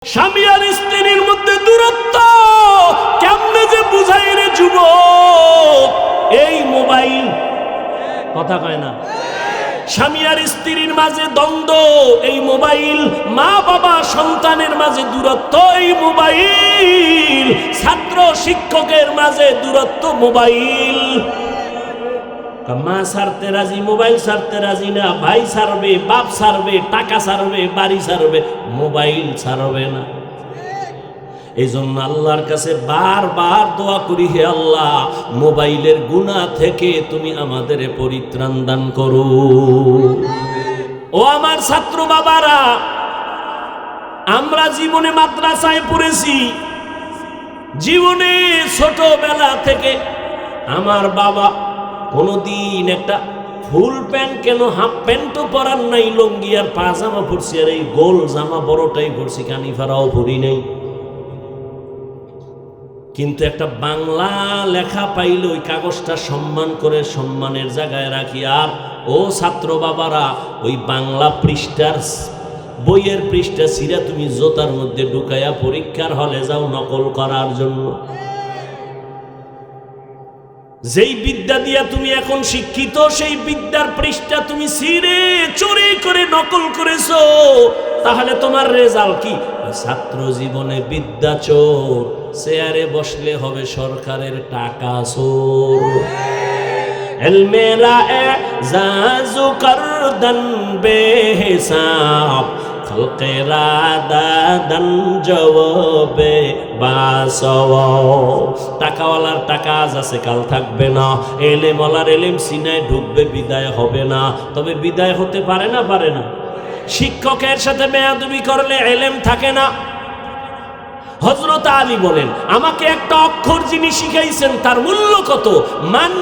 স্বামী আর স্ত্রীর মধ্যে দূরত্ব কেমনে যে বুঝাই রে যুবক, এই মোবাইল কথা কয় না। স্বামী আর স্ত্রীর মাঝে দ্বন্দ্ব, এই মোবাইল। মা বাবা সন্তানের মাঝে দূরত্ব, এই মোবাইল। ছাত্র শিক্ষকের মাঝে দূরত্ব, মোবাইল। মা ছাড়তে রাজি, মোবাইল ছাড়তে রাজি না। ভাই ছাড়বে, বাপ ছাড়বে, টাকা ছাড়বে, বাড়ি ছাড়বে, মোবাইল ছাড়বে না। এই জন্য আল্লাহর কাছে বারবার দোয়া করি, হে আল্লাহ, মোবাইলের গুনাহ থেকে তুমি আমাদের পরিত্রাণ দান করো। ও আমার ছাত্র বাবারা, আমরা জীবনে মাদ্রাসায় পড়েছি, জীবনে ছোটবেলা থেকে আমার বাবা কোনদিন একটা ফুল প্যান্ট কেন হাফ প্যান্টও পরার নাই, লুঙ্গি আর পাজামা পরছি, আর এই গোল জামা বড়টাই পরছি, কানিফারাও পরি নাই। কিন্তু একটা বাংলা লেখা পাইলে ওই কাগজটা সম্মান করে সম্মানের জায়গায় রাখি। আর ও ছাত্র বাবারা, ওই বাংলা পৃষ্ঠার বইয়ের পৃষ্ঠা ছিঁড়া তুমি জোতার মধ্যে ঢুকাইয়া পরীক্ষার হলে যাও নকল করার জন্য। যেই বিদ্যা দিয়া তুমি এখন শিক্ষিত, সেই বিদ্যার পৃষ্ঠা তুমি ছিঁড়ে চুরি করে নকল করেছো, তাহলে তোমার রেজাল্ট কি? ছাত্র জীবনে বিদ্যা চোর, চেয়ারে বসলে হবে সরকারের টাকা চোর। এলমেরা এজাজু করদন বেহিসাব, খলকেরা দাদন জবাবে বাসওয়াও। টাকাওয়ালার টাকা আজ আছে, কাল থাকবে না। এলেমওয়ালার এলেম সিনায় ঢুকবে, বিদায় হবে না। তবে বিদায় হতে পারে না, পারে না। শিক্ষকের সাথে বেয়াদবি করলে এলেম থাকে না। হযরত আলী বলেন, আমাকে একটা অক্ষর যিনি শিখাইছেন তার মূল্য কত? মান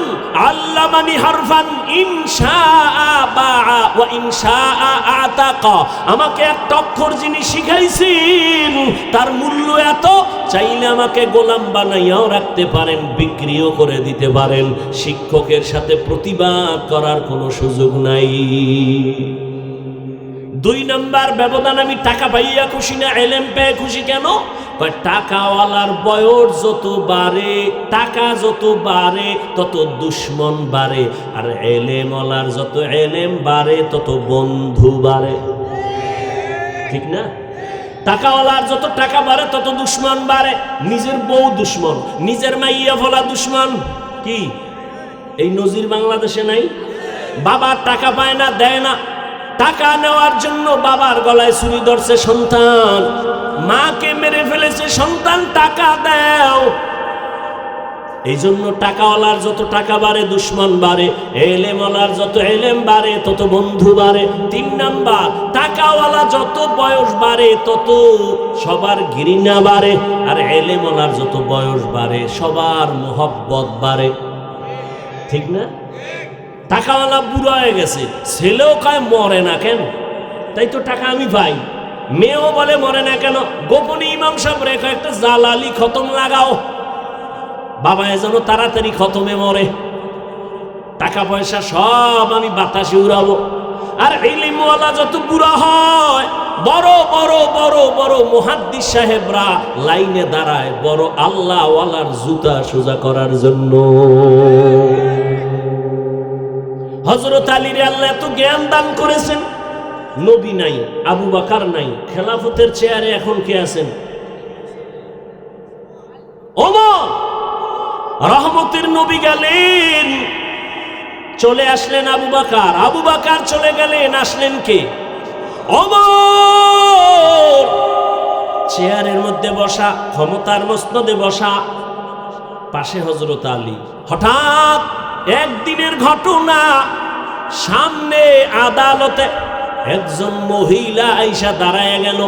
আল্লামানি হারফান ইনশাআ বাআ ওয়া ইনশাআ আতাকা। আমাকে একটা অক্ষর যিনি শিখাইছেন তার মূল্য এত, চাইলে আমাকে গোলাম বানাইয়াও রাখতে পারেন, বিক্রিও করে দিতে পারেন। শিক্ষকের সাথে প্রতিবাদ করার কোনো সুযোগ নাই। 2 নাম্বার ব্যবধান, আমি টাকা পাইয়া খুশি না, এলেম পেয়ে খুশি। কেন? টাকাওয়ালার বয়স যত বাড়ে, টাকা যত বাড়ে, তত দুশ্মন বাড়ে। আর এলেমওয়ালার যত এলেম বাড়ে, তত বন্ধু বাড়ে। ঠিক না? টাকাওয়ালার যত টাকা বাড়ে, তত দুশ্মন বাড়ে। নিজের বউ দুশ্মন, নিজের মাইয়া ফলা দুশ্মন। কি এই নজির বাংলাদেশে নাই? বাবার টাকা পায় না, দেয় না। টাকা নেওয়ার জন্য বাবার গলায় ছুরি ধরছে সন্তান, মাকে মেরে ফেলেছে সন্তান, টাকা দাও। এই জন্য টাকাওয়ালার যত টাকা বাড়ে, দুশ্মন বাড়ে। এলেমওয়ালার যত এলেম বাড়ে, তত বন্ধু বাড়ে। 3 নাম্বার, টাকাওয়ালা যত বয়স বাড়ে, তত সবার ঘৃণা বাড়ে। আর এলেমওয়ালার যত বয়স বাড়ে, সবার মোহব্বত বাড়ে। ঠিক না? টাকাওয়ালা বুড়ো হয়ে গেছে, ছেলেও কয় মরে না কেন? তাই তো টাকা আমি পাই। মেয়েও বলে মরে না কেন? গোপনে ইমাম সাহেব রেখে একটা জালালি খতম লাগাও, বাবা যেন তাড়াতাড়ি খতমে মরে। টাকা পয়সা সব আমি বাতাসে উড়াবো। আর ইলমওয়ালা যত বুড়া হয়, বড় বড় বড় বড় মুহাদ্দিস সাহেবরা লাইনে দাঁড়ায় বড় আল্লাহওয়ালার জুতা সোজা করার জন্য। হযরত আলীর আল্লাহ এত জ্ঞান দান করেছেন। নবী নাই, আবু বকর নাই, খেলাফতের চেয়ারে এখন কে আছেন? ওমর। রহমতের নবী গেলেন, চলে আসলেন আবু বকর। আবু বকর চলে গেলেন, আসলেন কে? ওমর। চেয়ারের মধ্যে বসা, ক্ষমতার মসনদে বসা, পাশে হযরত আলী। হঠাৎ একদিনের ঘটনা, সামনে আদালতে একজন মহিলা আইসা দাঁড়ায় গেল,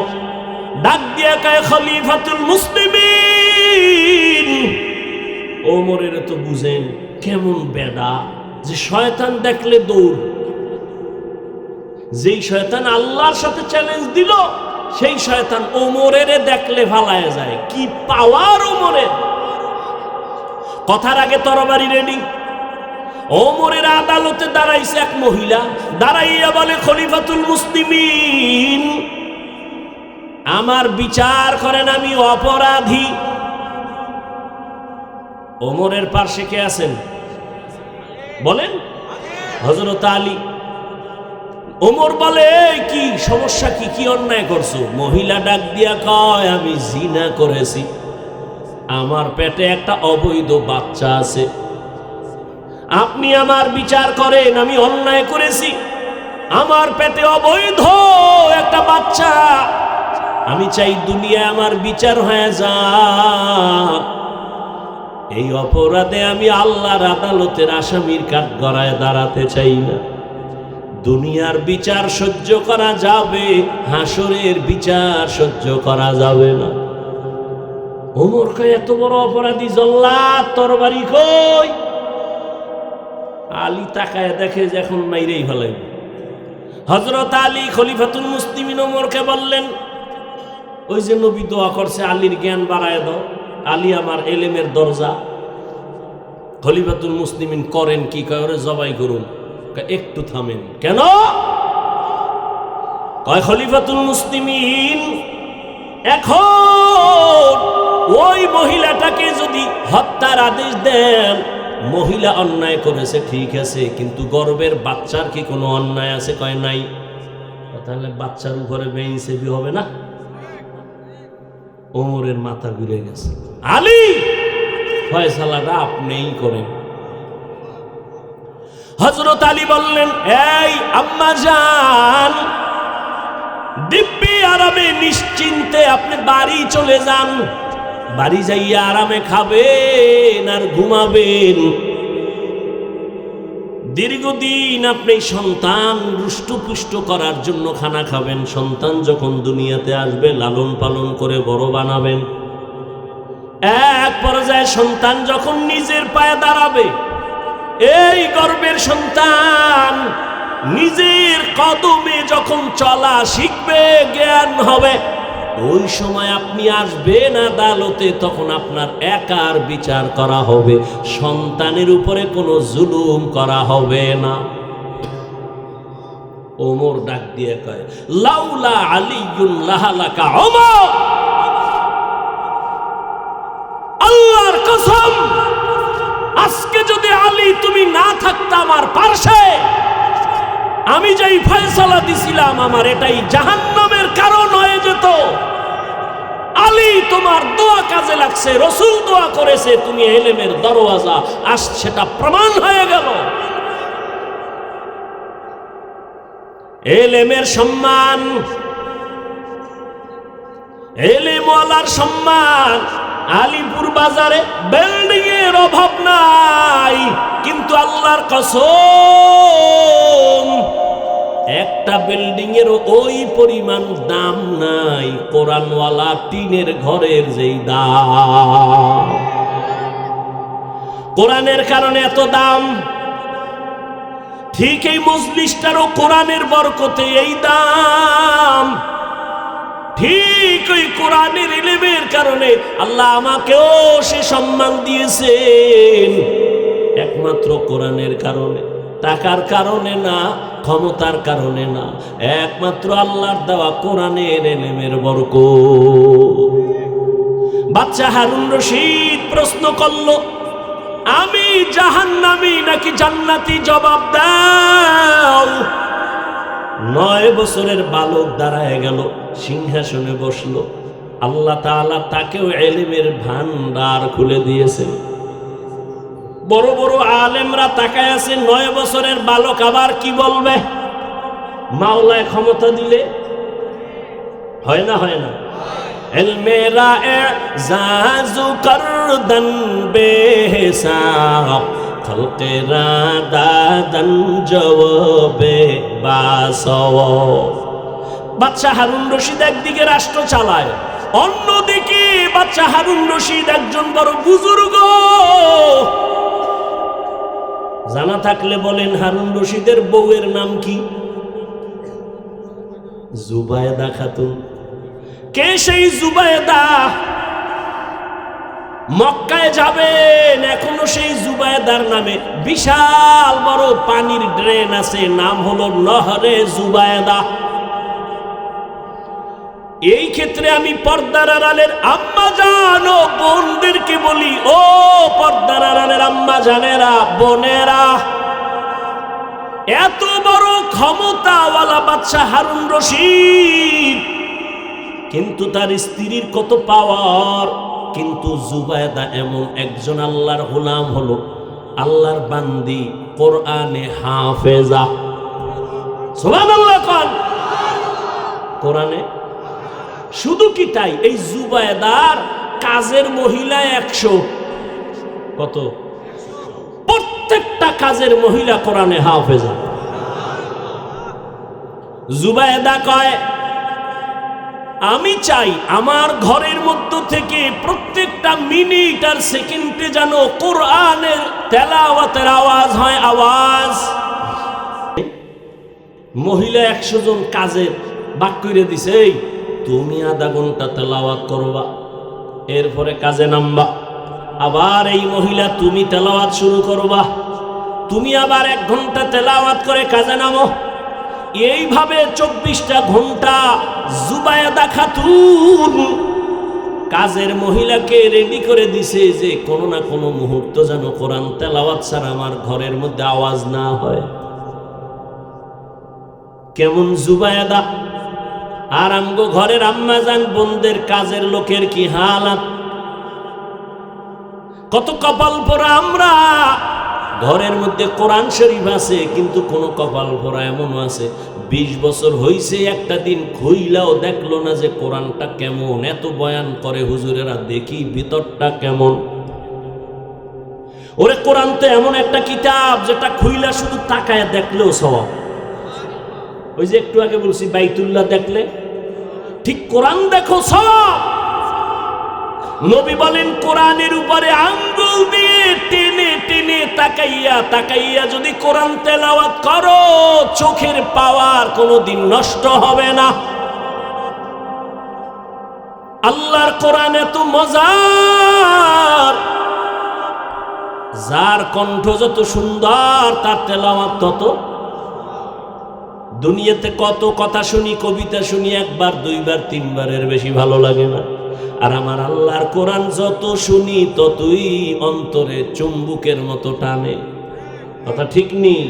ডাক দিয়া কয়, খলিফাতুল মুসলিমিন। ওমরের তো বুঝেন কেমন বেডা, যে শয়তান দেখলে দৌড়। যেই শয়তান আল্লাহর সাথে চ্যালেঞ্জ দিল, সেই শয়তান ওমরের দেখলে ফালায় যায়। কি পাওয়ার ওমরের! কথার আগে তরবারি রেডি। ওমরের আদালতে দাঁড়াইছে এক মহিলা, দাঁড়াইয়া বলে, খলিফাতুল মুসলিমিন, আমার বিচার করেন, আমি অপরাধী। ওমরের পাশে কে আছেন বলেন? হযরত আলী। ওমর বলে, কি সমস্যা, কি কি অন্যায় করছো? মহিলা ডাক দিয়া কয়, আমি জিনা করেছি, আমার পেটে একটা অবৈধ বাচ্চা আছে, আপনি আমার বিচার করেন, আমি অন্যায় করেছি, আমার পেটে অবৈধ একটা বাচ্চা, আমি চাই দুনিয়ায় আমার বিচার হয়ে যাক। এই অপরাধে আমি আল্লাহর আদালতের আসামির কাঠগড়ায় দাঁড়াতে চাই না। দুনিয়ার বিচার সহ্য করা যাবে, হাসরের বিচার সহ্য করা যাবে না। ওমর কয়, এত বড় অপরাধী জল্লাদ, তরবারি কই? আলী তাকায় দেখে যে এখন মাইরেই ফেলাই। হযরত আলী খলিফাতুল মুসলিমিন ওমরকে বললেন, ওই যে নবী দোয়া করছে আলীর জ্ঞান বাড়ায় দাও, আলী আমার এলেমের দরজা। খলিফাতুল মুসলিমিন করেন কি? কয়, ওরে জবাই করুন। একটু থামেন। কেন? কয়, খলিফাতুল মুসলিমিন এখন ওই মহিলাটাকে যদি হত্যার আদেশ দেন, মহিলা অন্যায় করেছে ঠিক আছে, কিন্তু গর্ভের বাচ্চার কি কোনো অন্যায় আছে? কয় নাই। তাহলে বাচ্চার উপরে বেইনসাফি হবে না? ওমরের মাথা ঘুরে গেছে। আলী, ফয়সালাটা আপনিই করেন। হযরত আলী বললেন, এই আম্মা জান, দিব্যি আরামে নিশ্চিন্তে আপনি বাড়ি চলে যান, বাড়ি যাইয়া আরামে খাবেন আর ঘুমাবেন। দীর্ঘদিন আপনি সন্তান রুষ্টপুষ্ট করার জন্য খানা খাবেন, সন্তান যখন দুনিয়াতে আসবে লালন পালন করে বড় বানাবেন। এক পর্যায়ে সন্তান যখন নিজের পায়ে দাঁড়াবে, এই গর্ভের সন্তান নিজের কদমে যখন চলা শিখবে, জ্ঞান হবে, ওই সময় আপনি আসবেন আদালতে, তখন আপনার একার বিচার করা হবে, সন্তানের উপরে কোনো জুলুম করা হবে না। ওমর ডাক দিয়ে কয়, লাউলা আলিয়ুন লাহালাকা ওমর, আল্লাহর কসম, আজকে যদি আলী তুমি না থাকতা আমার পাশে, আমি যেই ফয়সালা দিছিলাম আমার এটাই জাহান্নামের কারণ হয়ে যেত। আলী তোমার দোয়া কাজে লাগছে, রাসূল দোয়া করেছে, তুমি ইলমের দরওয়াজা, আজ সেটা প্রমাণ হয়ে গেল। ইলমের সম্মান, ইলমওয়ালার সম্মান। আলীপুর বাজারে বিল্ডিং এর অভাব নাই, কিন্তু আল্লাহর কসম একটা বিল্ডিং এর ওই পরিমাণ দাম নাই কোরআনওয়ালা টিনের ঘরের যেই দাম। কোরআনের কারণে এত দাম, ঠিক এই মজলিসটারও কোরআনের বরকতে এই দাম। ঠিক ওই কোরআনের ইলমের কারণে আল্লাহ আমাকেও সে সম্মান দিয়েছেন, একমাত্র কোরআনের কারণে, টাকার কারণে না, ক্ষমতার কারণে না, একমাত্র আল্লাহর দেওয়া কোরআনের ইলমের বরকত। বাচ্চা হারুন রশিদ প্রশ্ন করলো, আমি জাহান্নামী নাকি জান্নাতি, জবাব দাও। 9 বছরের বালক দাঁড়ায় গেল, সিংহাসনে বসলো। আল্লাহ তাআলা তাকেও ইলমের ভান্ডার খুলে দিয়েছেন। বড় বড় আলেমরা তাকায় আছে, 9 বছরের বালক আবার কি বলবে? মাওলায় ক্ষমতা দিলে হয় না, হয় না? ইলমেরা এজাজু করদন বেহিসাব, খলকেরা দাদন জওয়াবে বাসও। বাচ্চা হারুন রশিদ একদিকে রাষ্ট্র চালায়, অন্যদিকে বাচ্চা হারুন রশিদ একজন বড় বুজুর্গ। জানা থাকলে বলেন, হারুন রশিদের বউয়ের নাম কি? জুবায়দা খাতুন। কে সেই জুবায়দা? মক্কায় যাবেন, এখনো সেই জুবায়দার নামে বিশাল বড় পানির ড্রেন আছে, নাম হলো নহরে জুবায়দা। এই ক্ষেত্রে আমি পর্দার আড়ালের আম্মা জান ও বোনদেরকে বলি, ও পর্দার আড়ালের আম্মা জানেরা, বোনেরা, এত বড় ক্ষমতাওয়ালা বাদশা হারুন রশিদ, কিন্তু তার স্ত্রীর কত পাওয়ার। কিন্তু জুবায়দা এমন একজন আল্লাহর গোলাম, হলো আল্লাহর বান্দি, কোরআনে হাফেজা। সুবহানাল্লাহ কোন কোরআনে। শুধু কি তাই, এই জুবায়দার কাজের মহিলা 100। কত? প্রত্যেকটা কাজের মহিলা কোরআনে হাফেজা। জুবায়দা কয়, আমি চাই আমার ঘরের মধ্য থেকে প্রত্যেকটা মিনিট আর সেকেন্ডে যেন কোরআনের তেলাওয়াতের আওয়াজ হয়। আওয়াজ। মহিলা 100 জন কাজের বাক করে দিছে, এই তুমি আধা ঘন্টা তেলাওয়াত করবা, এরপরে কাজে নামবা। আবার এই মহিলা তুমি তেলাওয়াত শুরু করবা, তুমি আবার 1 ঘন্টা তেলাওয়াত করে কাজে নামো। এইভাবে 24টা ঘন্টা জুবায়দা খাতুন কাজের মহিলাকে রেডি করে দিছে, যে কোনো না কোনো মুহূর্ত যেন কোরআন তেলাওয়াত ছাড়া আমার ঘরের মধ্যে আওয়াজ না হয়। কেমন জুবায়দা! আর আমগো ঘরের আম্মাজান বোনদের কাজের লোকের কি হালাত! কত কপাল পোড়া আমরা! ঘরের মধ্যে কোরআন শরীফ আছে, কিন্তু কোন কপাল পোড়া এমনও আছে 20 বছর হইছে, একটা দিন খুইলাও দেখলো না যে কোরআনটা কেমন। এত বয়ান করে হুজুরেরা, দেখি ভিতরটা কেমন। ওরে কোরআন তো এমন একটা কিতাব যেটা খুইলা শুধু তাকায় দেখলেও সওয়াব। ওই যে একটু আগে বলছি বাইতুল্লাহ দেখলে, ঠিক কোরআন দেখো সওয়াব। নবী বলেন, কোরআনের উপরে আঙ্গুল দিয়ে টেনে টেনে তাকাইয়া তাকাইয়া যদি কোরআন তেলাওয়াত করো, চোখের পাওয়ার কোনোদিন নষ্ট হবে না। আল্লাহর কোরআন এত মজার, যার কণ্ঠ যত সুন্দর তার তেলাওয়াত তত। দুনিয়াতে কত কথা শুনি, কবিতা শুনি, 1 বার 2 বার 3 বারের বেশি ভালো লাগে না। আর আমার আল্লাহর কোরআন যত শুনি ততই অন্তরে চুম্বুকের মতো টানে। কথা ঠিক নেই?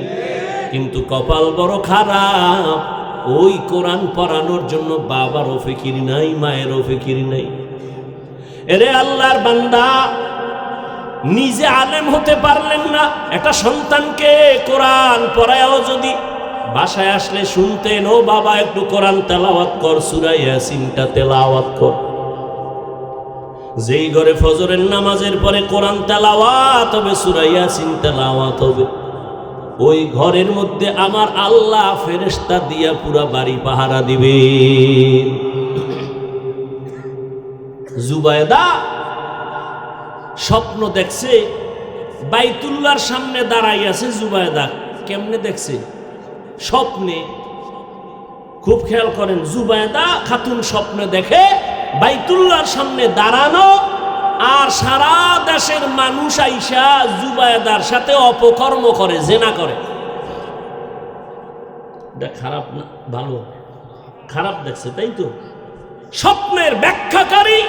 কিন্তু কপাল বড় খারাপ, ওই কোরআন পড়ানোর জন্য বাবারও ফিকির নাই, মায়েরও ফিকির নাই। এরে আল্লাহর বান্দা, নিজে আলেম হতে পারলেন না, একটা সন্তানকে কোরআন পড়ায়ও যদি বাসায় আসলে শুনতেন, ও বাবা একটু কোরআন তেলাওয়াত কর, সূরা ইয়াসিনটা তেলাওয়াত কর। যেই ঘরে ফজরের নামাজের পরে কোরআন তেলাওয়াত হবে, সূরা ইয়াসিন তেলাওয়াত হবে, ওই ঘরের মধ্যে আমার আল্লাহ ফেরেশতা দিয়া পুরা বাড়ি পাহারা দিবে। জুবায়দা স্বপ্ন দেখছে, বাইতুল্লাহর সামনে দাঁড়াই আছে জুবায়দা। কেমনে দেখছে? স্বপ্নে। খুব খেয়াল করেন, জুবায়দা খাতুন স্বপ্নে দেখে বাইতুল্লাহর সামনে দাঁড়ানো, আর সারা দেশের মানুষ আইসা জুবায়দার সাথে অপকর্ম করে, জেনা করে। এটা খারাপ না ভালো? খারাপ দেখছে, তাই তো? স্বপ্নের ব্যাখ্যাকারী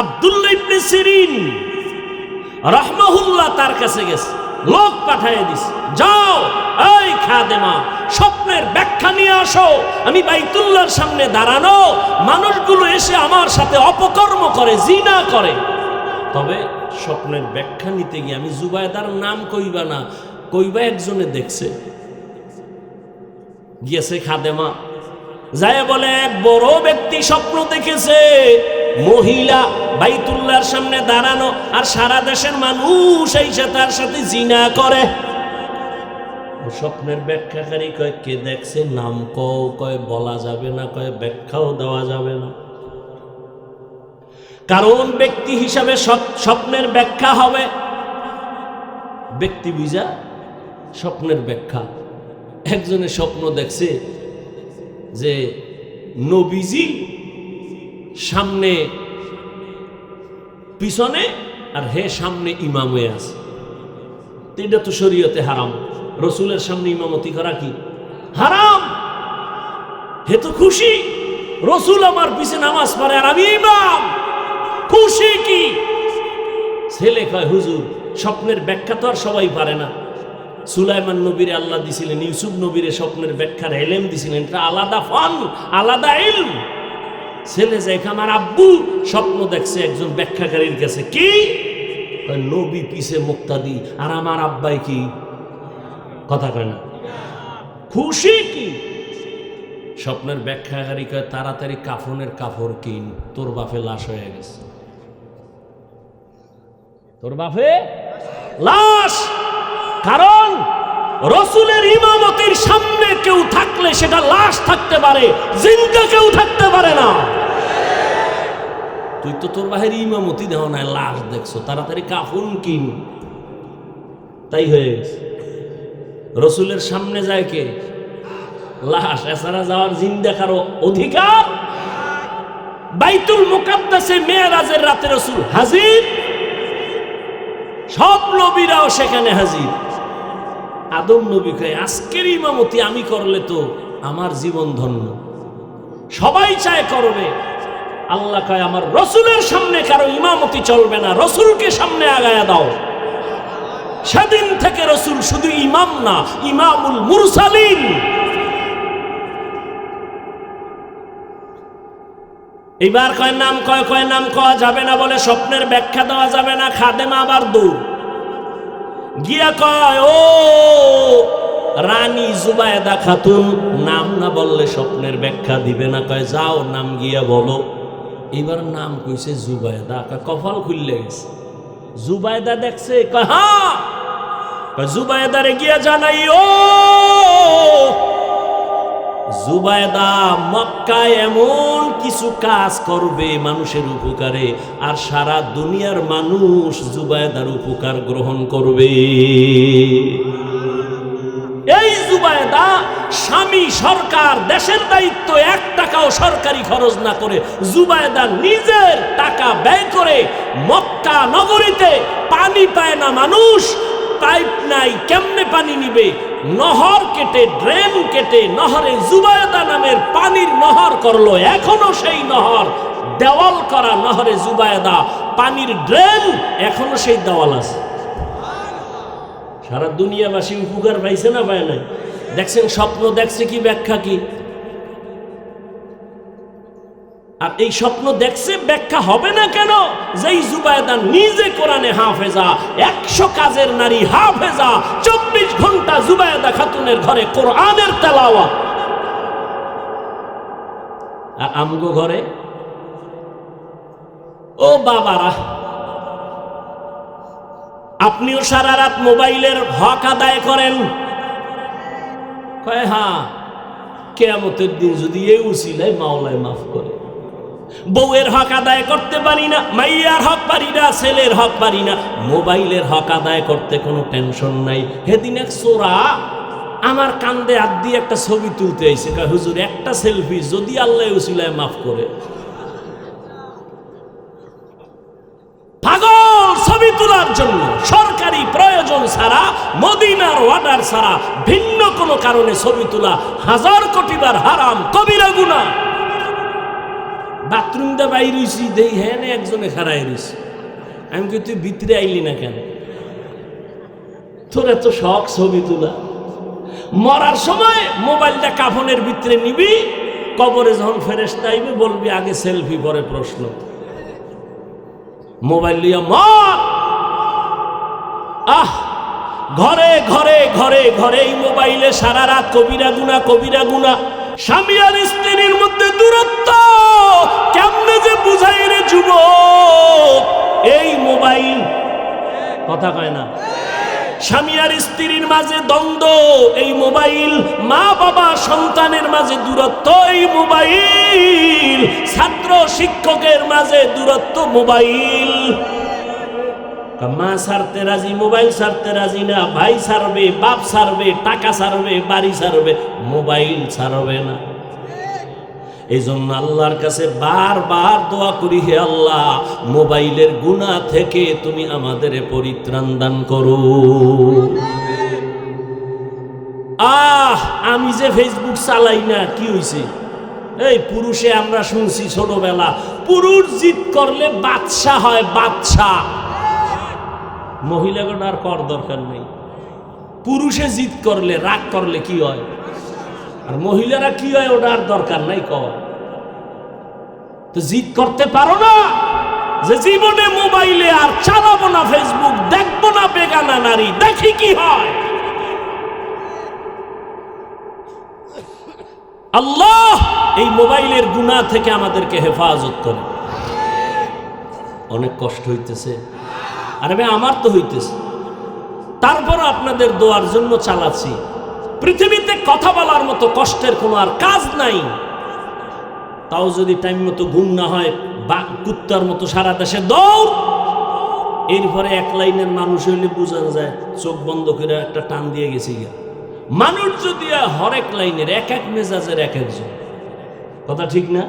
আব্দুল্লাহ ইবনে সিরিন রাহমাহুল্লাহ তার কাছে গেছে, লোক পাঠিয়ে দিছে, যাও এই খাদেমা স্বপ্নের ব্যাখ্যা নিয়ে আসো। আমি বাইতুল্লাহর সামনে দাঁড়ানো, মানুষগুলো এসে আমার সাথে অপকর্ম করে, জিনা করে। তবে স্বপ্নের ব্যাখ্যা নিতে গিয়ে আমি জুবায়দার নাম কইবা না, কইবা একজনে দেখছে। গিয়েছে খাদেমা, যায় বলে এক বড় ব্যক্তি স্বপ্ন দেখেছে, মহিলা বাইতুল্লাহর সামনে দাঁড়ানো, আর সারা দেশের মানুষ এসে তার সাথে জিনা করে। স্বপ্নের ব্যাখ্যাকারী কয়, কে দেখছে? নাম কও। কয় বলা যাবে না, কয় ব্যাখ্যাও দেওয়া যাবে না। কারণ ব্যক্তি হিসাবে স্বপ্নের ব্যাখ্যা হবে, ব্যক্তি বুঝা স্বপ্নের ব্যাখ্যা। একজনের স্বপ্ন দেখছে যে নবীজি সামনে পিছনে, আর হে সামনে ইমাম হয়ে আছে। এটা তো শরীয়তে হারাম, রসুলের সামনে ইমামতি করা কি হারাম। হে তো খুশি, রসুল আমার পিছে নামাজ পড়ে আর আমি ইমাম, খুশি কি? ছেলে কয় হুজুর স্বপ্নের ব্যাখ্যা তো আর সবাই পারে না। সুলাইমান নবীরে আল্লাহ দিছিলেন, ইউসুফ নবীরে স্বপ্নের ব্যাখ্যার এলেম দিছিলেন, এটা আলাদা ফান, আলাদা ইলম। ছেলে যায় আমার আব্বু স্বপ্ন দেখছে একজন ব্যাখ্যাকারীর কাছে। কি? নবী পিছে মুক্তাদি আর আমার আব্বাই কি? কথা কয় না। খুশি কি? স্বপ্নের ব্যাখ্যাকারী কয় তাড়াতাড়ি কাফনের কাপড় কিন, তোর বাপে লাশ হয়ে গেছে। তোর বাপে লাশ। কারণ রসুলের ইমামতির সামনে কেউ থাকলে সেটা লাশ থাকতে পারে, জিন্দা কেউ থাকতে পারে না। তুই তো তোর বাহির ইমামতি দেহ না, লাশ দেখছো, তাড়াতাড়ি কাফন কিন। তাই হয়ে গেছে। রসুলের সামনে যায় কে? লাশ। এছাড়া যাওয়ার জিন্দা কারো অধিকার? বাইতুল মুকাদ্দাসে মেরাজের রাতে রসুল হাজির, সব নবীরাও সেখানে হাজির। আদম নবী কয় আজকের ইমামতি আমি করলে তো আমার জীবন ধন্য, সবাই চায় করবে। আল্লাহ কয় আমার রসুলের সামনে কারো ইমামতি চলবে না, রসুলকে সামনে আগায়া দাও। সেদিন থেকে রসুল শুধু ইমাম না, ইমামুল মুরসালিন। এবার কয় নাম কয় নাম কওয়া যাবে না বলে স্বপ্নের ব্যাখ্যা দেওয়া যাবে না। খাদেমা আবার দৌড় গিয়া কয় ও রানী জুবায়দা খাতুন, নাম না বললে স্বপ্নের ব্যাখ্যা দিবে না। কয় যাও নাম গিয়া বলো। এবার নাম কইছে জুবায়দা। কপাল খুললে গেছে। জুবায়দা দেখছে, কয় হ্যাঁ। জুবায়দারে গিয়া জানাই ও জুবায়দা মক্কায় এমন কিছু কাজ করবে মানুষের উপকারে, আর সারা দুনিয়ার মানুষ জুবায়দার উপকার গ্রহণ করবে। এই জুবায়দা স্বামী সরকার, দেশের দায়িত্ব, 1 টাকাও সরকারি খরচ না করে জুবায়দা নিজের টাকা ব্যয় করে মক্কা নগরীতে পানি পায় না মানুষ, পাইপ নাই, কেমনে পানি নিবে? নহর কেটে, ড্রেন কেটে নহরে জুবায়দা নামের পানির নহর করলো। এখনো সেই নহর, দেওয়াল করা নহরে জুবায়দা, পানির ড্রেন, এখনো সেই দেওয়াল আছে। সারা দুনিয়াবাসী উপকার পাইছে না পায় নাই? দেখছেন স্বপ্ন দেখছে কি, ব্যাখ্যা কি? আর এই স্বপ্ন দেখছে, ব্যাখ্যা হবে না কেন? যেই জুবায়দা নিজে কোরআনে হাফেজা, 100 কাজের নারী হাফেজা, 24 ঘন্টা জুবায়দা খাতুনের ঘরে কোরআনের তেলাওয়াত। আর আমগো ঘরে ও বাবারা, আপনিও সারা রাত মোবাইলের হক আদায় করেন। কয় হ্যাঁ, কিয়ামতের দিন যদি এই উসিলায় মাওলায় মাফ করে। বউয়ের হক আদায় করতে পারি না, মাইয়ার হক পারি না, ছেলের হক পারি না, মোবাইলের হক আদায় করতে কোনো টেনশন নাই। সেদিন এক চোরা আমার কান্দে হাত দিয়ে একটা ছবি তুলতে আইছে। কয় হুজুর একটা সেলফি যদি আল্লাহ উসিলায় মাফ করে। পাগল ছবি তোলার জন্য, সরকারি প্রয়োজন ছাড়া, মদিনার অর্ডার ছাড়া ভিন্ন কোনো কারণে ছবি তোলা 1000 কোটিবার হারাম, কবিরা গুনাহ। বাথরুম দা বাইর হইছি, দেই হ্যাঁ একজনে খাড়াই রইছি। আমি কি তুই ভিতরে আইলি না কেন? তোর এত শখ ছবি তোলা। মরার সময় মোবাইলটা কাফনের ভিতরে নিবি, কবরে যখন ফেরেশতা আইবে বলবি আগে সেলফি পরে প্রশ্ন। মোবাইল লিয়া মর। আহ, ঘরে ঘরে ঘরে ঘরে এই মোবাইলে সারা রাত কবিরা গুনাহ, কবিরা গুনাহ। স্বামী আর স্ত্রীর মধ্যে দূরত্ব কেমনে যে বুঝাই রে যুবক? এই মোবাইল, কথা কয় না। স্বামী আর স্ত্রীর মাঝে দ্বন্দ্ব, এই মোবাইল। মা বাবা সন্তানের মাঝে দূরত্ব, এই মোবাইল। ছাত্র শিক্ষকের মাঝে দূরত্ব, মোবাইল। মা ছাড়তে রাজি, মোবাইল ছাড়তে রাজি না। ভাই ছাড়বে, বাপ ছাড়বে, টাকা ছাড়বে, বাড়ি ছাড়বে, মোবাইল ছাড়বে না। এই জন্য আল্লাহর কাছে বারবার দোয়া করি, হে আল্লাহ মোবাইলের গুনাহ থেকে তুমি আমাদের পরিত্রাণ দান করো। আমি যে ফেসবুক চালাই না, কি হয়েছে? এই পুরুষে আমরা শুনছি ছোটবেলা, পুরুষ জিদ করলে বাদশা হয়, বাদশা। মহিলাগণ আর কর দরকার নেই। পুরুষে জিদ করলে, রাগ করলে কি হয়, আর মহিলারা কি হয় ওটা আর দরকার নাই কর। তো জিদ করতে পারো না যে জীবনে মোবাইলে আর চালাবো না, ফেসবুক দেখবো না, বেগানা নারী দেখি কি হয়। আল্লাহ এই মোবাইলের গুনাহ থেকে আমাদেরকে হেফাজত করে। অনেক কষ্ট হইতেছে, আরে ভাই আমার তো হইতেছে, তারপর আপনাদের দোয়ার জন্য চালাচ্ছি। পৃথিবীতে কথা বলার মতো কষ্টের কোনো আর কাজ নাই। তাও যদি টাইম মতো ঘুম না হয়, বা কুত্তার মতো সারা দেশে দৌড়। এরপরে এক লাইনের মানুষ হইলে বোঝা যায় চোখ বন্ধ করে একটা টান দিয়ে গেছে গিয়া। মানুষ যদি হরেক লাইনের, এক এক মেজাজের এক একজন, কথা ঠিক না?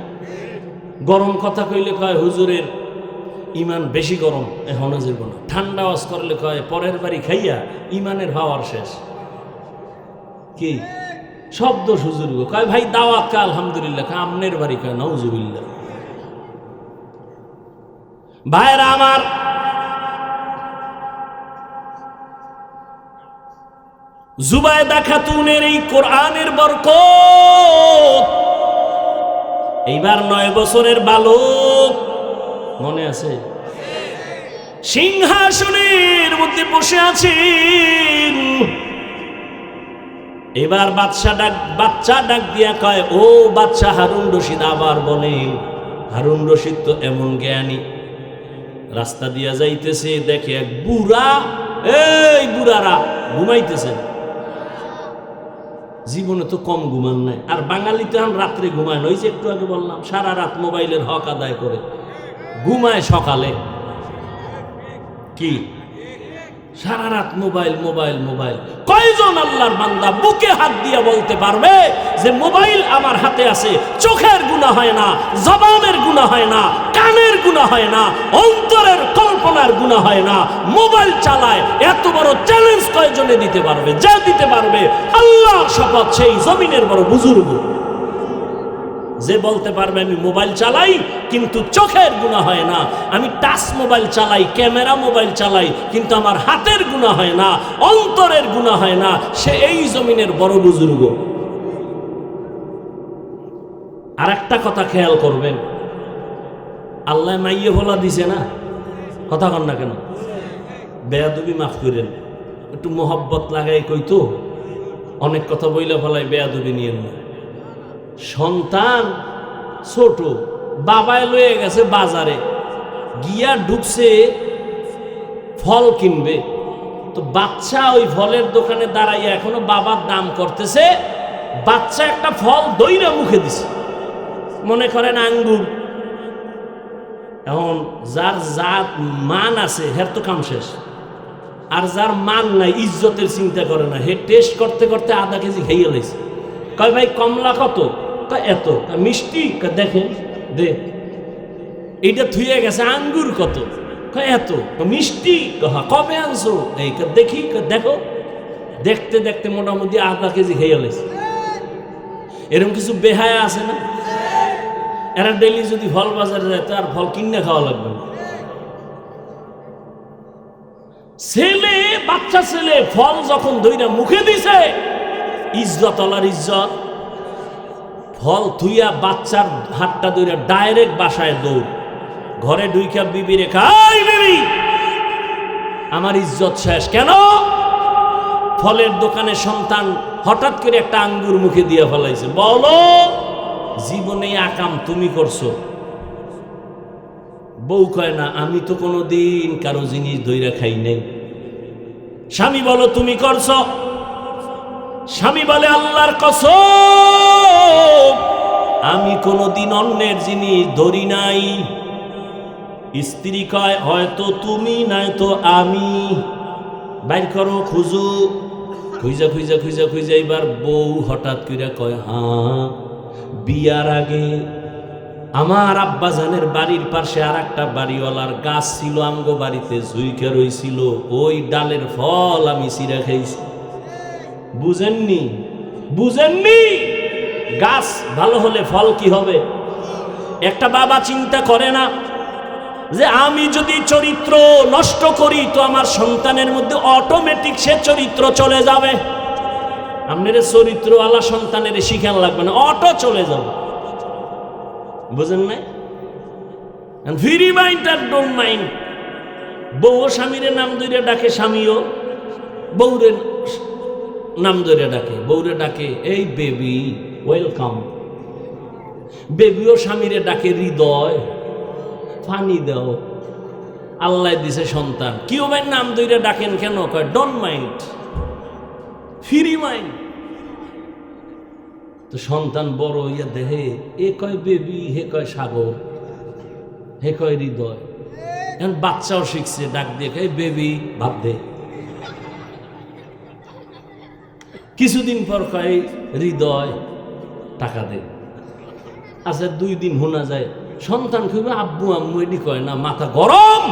গরম কথা কইলে কয় হুজুরের ইমান বেশি গরম, এখন যাইব না। ঠান্ডা ওয়াজ করলে কয় পরের বাড়ি খাইয়া ইমানের হাওয়ার শেষ। কি শব্দ হুজুর কয় ভাই দাওয়াত কা আলহামদুলিল্লাহ, আমনের বাড়ি কয় নাউজুবিল্লাহ। ভাইরা আমার, জুবায়দা খাতুনের এই কোরআনের বরকত, এইবার 9 বছরের বালক, মনে আছে? সিংহাসনের মধ্যে বসে আছেন। এবার বাচ্চা ডাক দিয়া কয়, ও বাচ্চা হারুন রশিদ। আবার বলে, হারুন রশিদ তো এমন জ্ঞানী, রাস্তা দিয়া যাইতেছে, দেখে এক বুড়া, এই বুড়ারা ঘুমাইতেছে। জীবনে তো কম ঘুমান নাই, আর বাঙালি তো এখন রাত্রে ঘুমায় না। ওই যে একটু আগে বললাম, সারা রাত মোবাইলের হক আদায় করে ঘুমায় সকালে। কি সারা রাত মোবাইল মোবাইল মোবাইল। কয়জন আল্লাহর বান্দা বুকে হাত দিয়ে বলতে পারবে যে মোবাইল আমার হাতে আছে, চোখের গুনাহ হয় না, জবানের গুনাহ হয় না, কানের গুনাহ হয় না, অন্তরের কল্পনার গুনাহ হয় না, মোবাইল চালায়? এত বড় চ্যালেঞ্জ কয়জনে দিতে পারবে? যে দিতে পারবে আল্লাহর শপথ সেই জমিনের বড় বুজুর্গ। যে বলতে পারবে আমি মোবাইল চালাই কিন্তু চোখের গুনাহ হয় না, আমি টাচ মোবাইল চালাই, ক্যামেরা মোবাইল চালাই, কিন্তু আমার হাতের গুনাহ হয় না, অন্তরের গুনাহ হয় না, সে এই জমিনের বড় বুজুর্গ। আর একটা কথা খেয়াল করবেন, আল্লাহ মাইয়ে ভোলা দিছে না, কথা কন না কেন? বেয়াদবি মাফ করেন, একটু মোহব্বত লাগাই কইতো, অনেক কথা বইলে ফলাই, বেয়াদবি নিয়েন না। সন্তান ছোট, বাবায় লয়ে গেছে বাজারে, গিয়া ঢুকছে ফল কিনবে, তো বাচ্চা ওই ফলের দোকানে দাঁড়াইয়া এখনো বাবার দাম করতেছে। বাচ্চা একটা ফল দইরা মুখে দিছে, মনে করেন আঙ্গুর। এখন যার জাত মান আছে হের তো কাম শেষ, আর যার মান নাই, ইজ্জতের চিন্তা করে না, হে টেস্ট করতে করতে আধা কেজি খাইয়া লাইছে। কয় ভাই কমলা কত? এত। মিষ্টি? দেখেন দে। এইটা থুয়ে গেছে। আঙ্গুর কত? এত। মিষ্টি? কবে আনছো? এই দেখি, দেখো। দেখতে দেখতে মোটামুটি আধা কেজি খেয়ে গেছে। এরকম কিছু বেহায়া আছে না? এরা ডেলি যদি ফল বাজারে যায় তো আর ফল কিনে খাওয়া লাগবে না। ছেলে, বাচ্চা ছেলে ফল যখন দইরা মুখে দিছে, ইজ্জত আলার ইজ্জত। ফল থুইয়া বাচ্চার হাতটা ধরে ডাইরেক্ট বাসায় দৌড়, ঘরে ঢুইকা বিবি রেখা, এই বিবি আমার ইজ্জত শেষ। কেন? ফলের দোকানে সন্তান হঠাৎ করে একটা আঙ্গুর মুখে দিয়ে ফেলাইছে। বলো জীবনে আকাম তুমি করছো? বউ কয় না, আমি তো কোনোদিন কারো জিনিস ধইরা খাই নাই। স্বামী বলো তুমি করছো? স্বামী বলে আল্লাহর কসম আমি কোনোদিন অন্যের জিনিস ধরি নাই। স্ত্রী কয় হয়তো তুমি নয়তো আমি, বাইর করো, খুঁজো। খুঁজা খুঁজা খুঁজা খুঁজা এবার বউ হঠাৎ করে কয়, হ্যাঁ বিয়ার আগে আমার আব্বাজানের বাড়ির পাশে আর একটা বাড়িওয়ালার গাছ ছিল, আমগো বাড়িতে ঝুইকে রইছিল, ওই ডালের ফল আমি চিরা খাইছি। বুঝেননি? বুঝেননি? গাছ ভালো হলে ফল কি হবে? একটা বাবা চিন্তা করে না যে আমি যদি চরিত্র নষ্ট করি তো আমার সন্তানের মধ্যে অটোমেটিক সে চরিত্র চলে যাবে। আপনার চরিত্রওয়ালা সন্তানের শিখান লাগবে না, অটো চলে যাবে। বুঝেন নাই? ফ্রি মাইন্ড আর ডোন্ট মাইন্ড। বউ স্বামীরে নাম ধরে ডাকে, স্বামীও বউরে নাম ধরে ডাকে। বউরে ডাকে এই বেবি, ওয়েলকাম। বেবিও স্বামীরে ডাকে হৃদয়, পানি দাও। আল্লাহ দিছে সন্তান, কেউ ভাই নাম ধরে ডাকেন কেন? কয় ডোন্ট মাইন্ড, ফ্রি মাইন্ড। তো সন্তান বড় হইয়া দেহে এ কয় বেবি, হে কয় সাগর, হে কয় হৃদয়। এখন বাচ্চাও শিখছে ডাক দিয়ে কয় বেবি, ভাব দে। কিছুদিন পর কয় হৃদয়, টাকা দে। আচ্ছা 2 দিন শোনা যায় সন্তান খুবই আব্বু আম্মু এটি কয় না, মাথা গরম।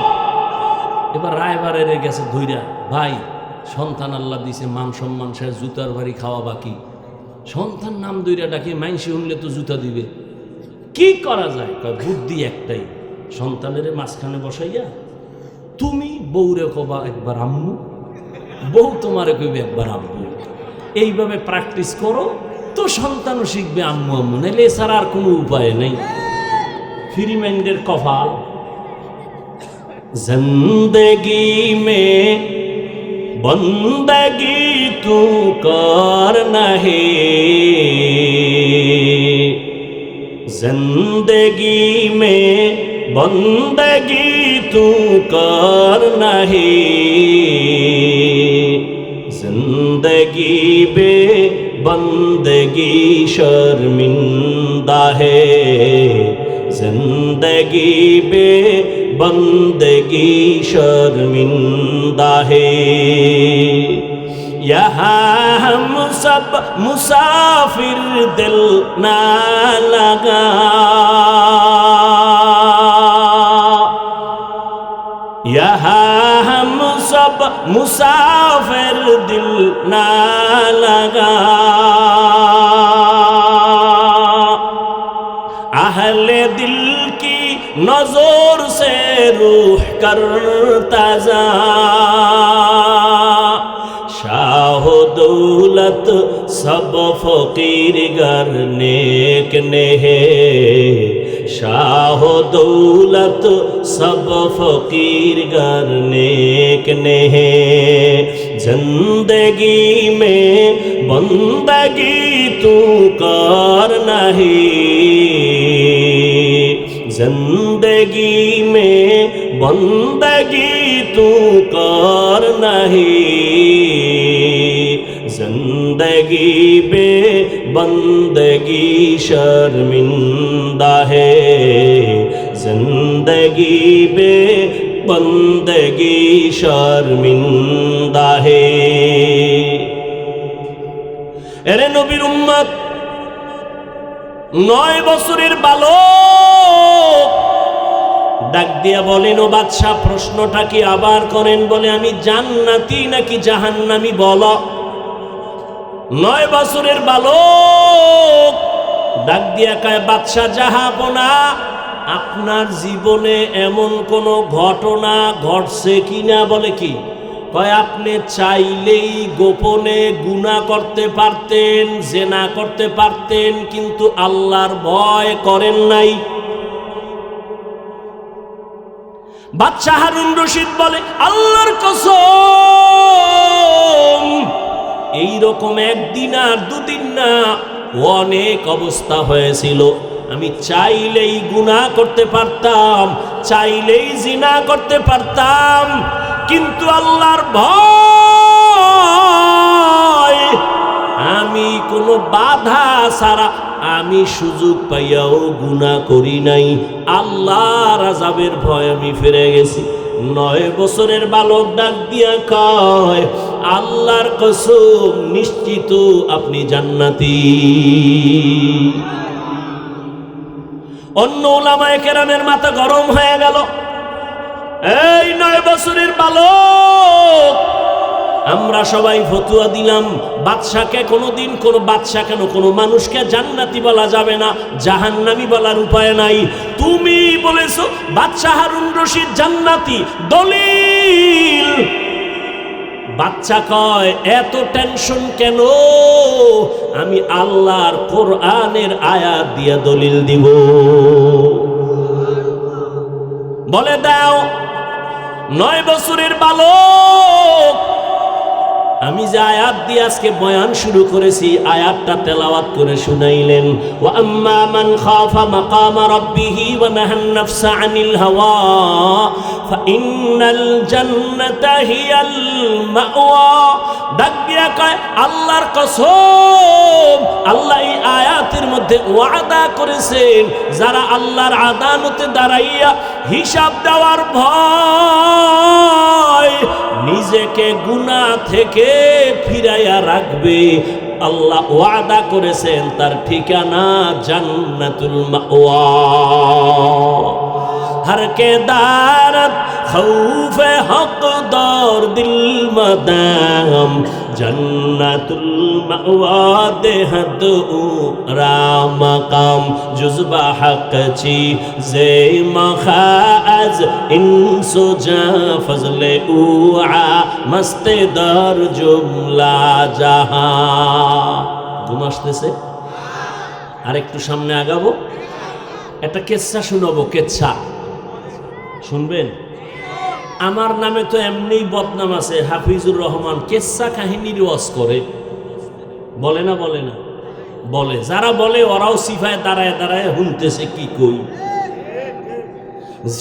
এবার রায়বারের গেছে ধইরা, ভাই সন্তান আল্লাহ দিছে, মান সম্মান শেষ, জুতার বাড়ি খাওয়া বাকি। সন্তান নাম দইরা ডাকে, মাইনসি শুনলে তো জুতা দিবে। কি করা যায়? কয় বুদ্ধি একটাই, সন্তানের মাঝখানে বসাইয়া তুমি বউরে কবা একবার আম্মু, বউ তোমারে কইবে একবার আব্বু। এইভাবে প্র্যাকটিস করো তো সন্তানও শিখবে আম্মু আম্মু, নাইলে এছাড়া আর কোনো উপায় নেই। ফ্রি মাইন্ডের কপাল। জিন্দেগি মে বন্দগি তু করনা হে, जिंदगी में बंदगी तू करना है, जिंदगी बे बंदगी शर्मिंदा है, जिंदगी बे बंदगी शर्मिंदा है। यहाँ हम सब मुसाफिर दिल ना लगा, यहाँ हम सब मुसाफिर दिल ना लगा, अहले दिल की नजर से रूह करता जा, शाह दौलत सब फकीर गर नेक ने है, शाह दौलत सब फकीर गर नेक ने है, जिंदगी में बंदगी तू करना है, जिंदगी में बंदगी तू करना है, जिंदगी बे बंदगी शर्मिंदा है, जिंदगी बे बंदगी शर्मिंदा है। এরে নবীর উম্মত, 9 বছরের বালক ডাক দিয়া বলেন, ও বাদশা প্রশ্নটা কি আবার করেন? বলে আমি জান্নাতি নাকি জাহান্নামী বলো। 9 বছরের বালক ডাক দিয়া কয়, বাদশা জাহাপনা, আপনার জীবনে এমন কোন ঘটনা ঘটছে কিনা? বলে কি? কয় আপনি চাইলেই গোপনে গুনাহ করতে পারতেন, জেনা করতে পারতেন, কিন্তু আল্লাহর ভয় করেন নাই। বাদশা হারুন রশিদ বলে, আল্লাহর কসম, এইরকম একদিন আর 2 দিন না, অনেক অবস্থা হয়েছিল। আমি চাইলেই গুনাহ করতে পারতাম, চাইলেই জিনা করতে পারতাম, কিন্তু আল্লাহর ভয়, আমি কোনো বাধা ছাড়া আমি সুযোগ পাইয়াও গুনাহ করি নাই। আল্লাহর আযাবের ভয় আমি ফিরে গেছি। 9 বছরের বালক ডাক দিয়া কয়, আল্লাহর কসম, নিশ্চিত আপনি জান্নাতি। অন্য উলামায়ে কেরামের মাথা গরম হয়ে গেল। এই 9 বছরের বালক আমরা সবাই ফতুয়া দিলাম বাদশাকে কোনোদিন কোনো বাদশা কেন কোনো মানুষকে জান্নাতি বলা যাবে না, জাহান্নামী বলার উপায় নাই। তুমি বলেছো বাদশা হারুন রশিদ জান্নাতি, দলিল। বাচ্চা কয় এত টেনশন কেন, আমি আল্লাহর কোরআনের আয়াত দিয়ে দলিল দিব। বলে দাও 9 বছরের বালক, আমি যে আয়াত দিয়ে আজকে বয়ান শুরু করেছি আয়াতটা তেলাওয়াত করে শুনাইলেন। ওয়া আম্মা মান খাফা মাকামা রাব্বিহি ওয়া নাহান নাফসা আনিল হাওয়া ফাইন্নাল জান্নাতা হিয়াল মাওয়া। ডাক দিয়া কয় আল্লাহর কসম, আল্লাহ এই আয়াতের মধ্যে ওয়াদা করেছেন যারা আল্লাহর আদালতে দাঁড়াইয়া হিসাব দেওয়ার ভয় নিজেকে গুনাহ থেকে ফিরাইয়া রাখবে, আল্লাহ ওয়াদা করেছেন তার ঠিকানা জান্নাতুল মাওয়া। हर के दारत खौफ हक दौर दिल मदाम जन्नतुल मअवा देहद राम मकाम जुज़बा हक ची जे मखाज इंसो जा फजले उआ मस्त दर जुमला जहां। ঘুম আসতেছে? আর একটু সামনে আগাবো, একটা কেচ্ছা শুনাবো। কেচ্ছা শুনবেন? আমার নামে তো এমনি বদনাম আছে, হাফিজুর রহমান কেচ্ছা কাহিনীর ওয়াজ করে, বলে না? বলে না? বলে। যারা বলে ওরাও সিফায় দাঁড়ায় দাঁড়ায় শুনতেছে কি কই।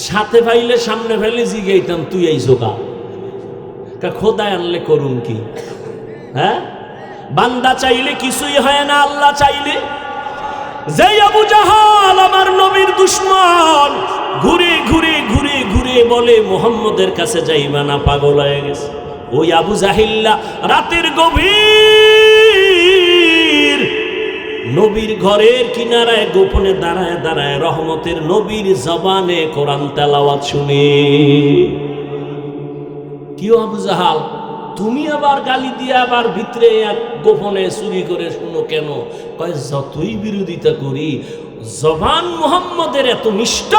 সাথে পাইলে সামনে ফেলে জিগাইতাম তুই এই জোকা খোদায় আনলে করুন কি? হ্যাঁ, বান্দা চাইলে কিছুই হয় না, আল্লাহ চাইলে। যে আবু জাহাল আমার নবীর দুশমন, ঘুরে ঘুরে ঘুরে ঘুরে বলে মুহাম্মদের কাছে যাইবা না, পাগল হয়ে গেছে। ওই আবু জাহিল্লা রাতের গভীর নবীর ঘরের কিনারায় গোপনে দাঁড়ায় দাঁড়ায় রহমতের নবীর জবানে কোরআন তেলাওয়াত শুনে। কি আবু জাহাল, তুমি আবার গালি দিয়ে আবার ভিতরে এক গোপনে চুরি করে শুনো কেন? কয় যতই বিরোধিতা করি জবান মুহাম্মদের এত নিষ্ঠ,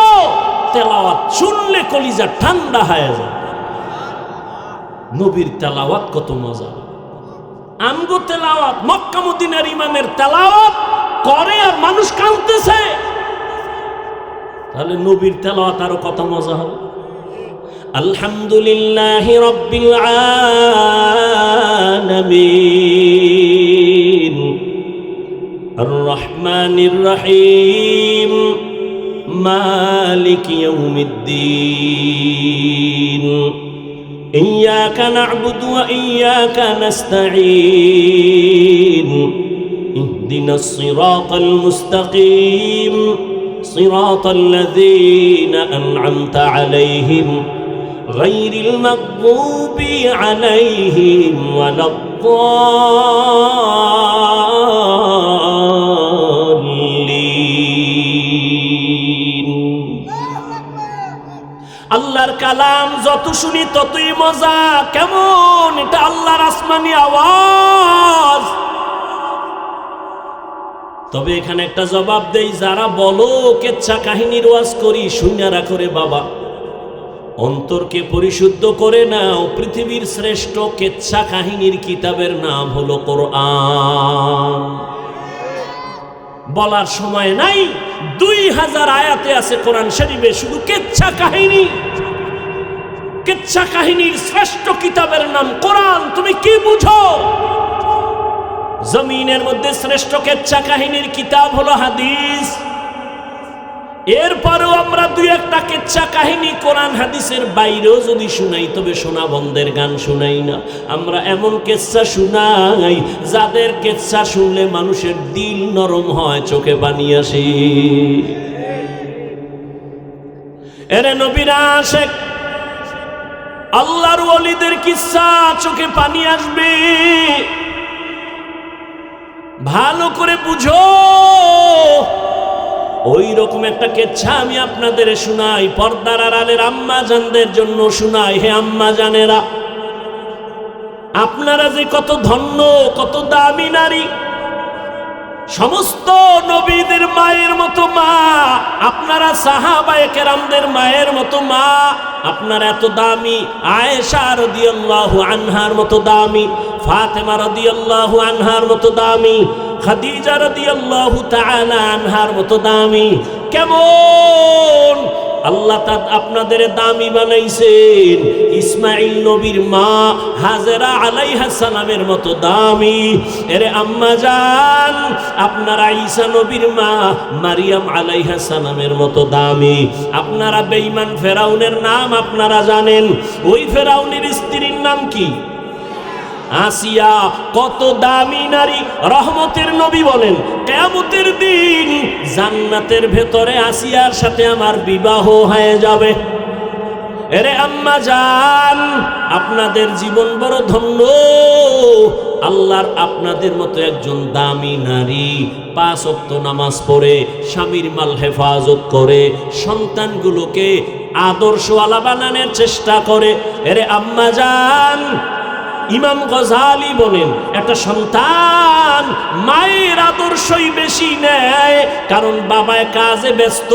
তেলাওয়াত শুনলে কলিজা ঠান্ডা হয়ে যায়। নবীর তেলাওয়াত কত মজা। আমগো তেলাওয়াত মক্কা মদিনার ইমামের তেলাওয়াত করে আর মানুষ কাঁদতেছে, তাহলে নবীর তেলাওয়াত আরো কত মজা হবে। আলহামদুলিল্লাহি রাব্বিল আলামিন আর রহমানির রহিম মালিক ইয়াউমিদ্দিন ইয়্যাকা না'বুদু ওয়া ইয়্যাকা নাস্তাঈন ইহদিনাস সিরাতাল মুস্তাকিম সিরাতাল লাযীনা আন'আমতা আলাইহিম غير المغضوب عليهم ولا الضالين। আল্লাহর কালাম যত শুনি ততই মজা। কেমন এটা আল্লাহর আসমানি আওয়াজ। তবে এখানে একটা জবাব দেই, যারা বলো কেচ্ছা কাহিনীর ওয়াজ করি, শুনে রাখো রে বাবা, অন্তরকে পরিশুদ্ধ করে নাও। পৃথিবীর শ্রেষ্ঠ কেচ্ছা কাহিনীর কিতাবের নাম হলো কোরআন। বলার সময় নাই, 2000 আয়াতে আছে কোরআন শরীফে শুধু কেচ্ছা কাহিনী। কেচ্ছা কাহিনীর শ্রেষ্ঠ কিতাবের নাম কোরআন। তুমি কি বুঝো? জমিনের মধ্যে শ্রেষ্ঠ কেচ্ছা কাহিনীর কিতাব হলো হাদিস। এরপরেও আমরা দুই একটা কেচ্ছা কাহিনী কোরআন হাদিসের বাইরেও যদি শুনাই, তবে সোনা বন্ধের গান শুনাই না। আমরা এমন কেচ্ছা শুনাই যাদের কেচ্ছা শুনলে মানুষের দিল নরম হয়, চোখে পানি আসে। এরে নবীর আশিক আল্লাহর ওলিদের কিচ্ছা, চোখে পানি আসবে। ভালো করে বুঝো। ওই রকম একটা কেচ্ছা আমি আপনাদের শুনাই, পর্দার আড়ালের আম্মা জানদের জন্য শুনাই। হে আম্মা জানেরা, আপনারা যে কত ধন্য, কত দামি নারী, সমস্ত নবীদের মায়ের মতো মা, আপনারা সাহাবায়ে কেরামদের মায়ের মতো মা, আপনারা এত দামি। আয়েশা রাদিয়াল্লাহু আনহার মতো দামি, ফাতেমা রাদিয়াল্লাহু আনহার মতো দামি, খাদিজা রাদিয়াল্লাহু তাআলা আনহার মতো দামি। কেমন আল্লাহ আপনাদের দামি বানাইছেন। ইসমাইল নবীর মা হাজেরা আলাইহিস সালামের মতো দামি। এরে আম্মা জান, আপনারা ঈসা নবীর মা মারিয়াম আলাইহিস সালামের মতো দামি। আপনারা বেঈমান ফেরাউনের নাম আপনারা জানেন। ওই ফেরাউনের স্ত্রীর নাম কি? আসিয়া। কত দামি নারী। রহমতের নবী বলেন, কিয়ামতের দিন জান্নাতের ভেতরে আসিয়ার সাথে আমার বিবাহ হয়ে যাবে। এরে আম্মা জান, আপনাদের জীবন বড় ধন্য। আল্লাহর আপনাদের মতো একজন দামি নারী 5 ওয়াক্ত নামাজ পড়ে, স্বামীর মাল হেফাজত করে, সন্তানগুলোকে আদর্শওয়ালা বানানোর চেষ্টা করে। এরে আম্মা জান, ইমাম গজালি বলেন, একটা সন্তান মায়ের আদর্শই বেশি নেয়, কারণ বাবায় কাজে ব্যস্ত।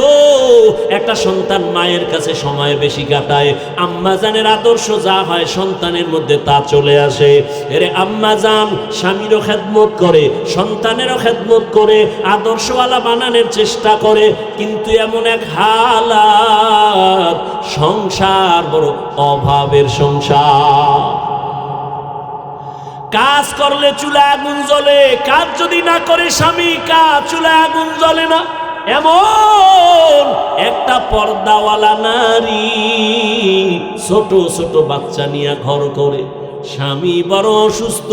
একটা সন্তান মায়ের কাছে সময় বেশি কাটায়। আম্মাজানের আদর্শ যা হয় সন্তানের মধ্যে তা চলে আসে। এরে আম্মাজান স্বামীরও খেদমত করে, সন্তানেরও খেদমত করে, আদর্শওয়ালা বানানোর চেষ্টা করে। কিন্তু এমন এক হালাত, সংসার বড় অভাবের সংসার। কাজ করলে চুলা আগুন জ্বলে, কাজ যদি না করে স্বামী, কাজ চুলা আগুন জ্বলে না। এমন একটা পর্দাওয়ালা নারী ছোট ছোট বাচ্চা নিয়ে ঘর করে, স্বামী বড় অসুস্থ,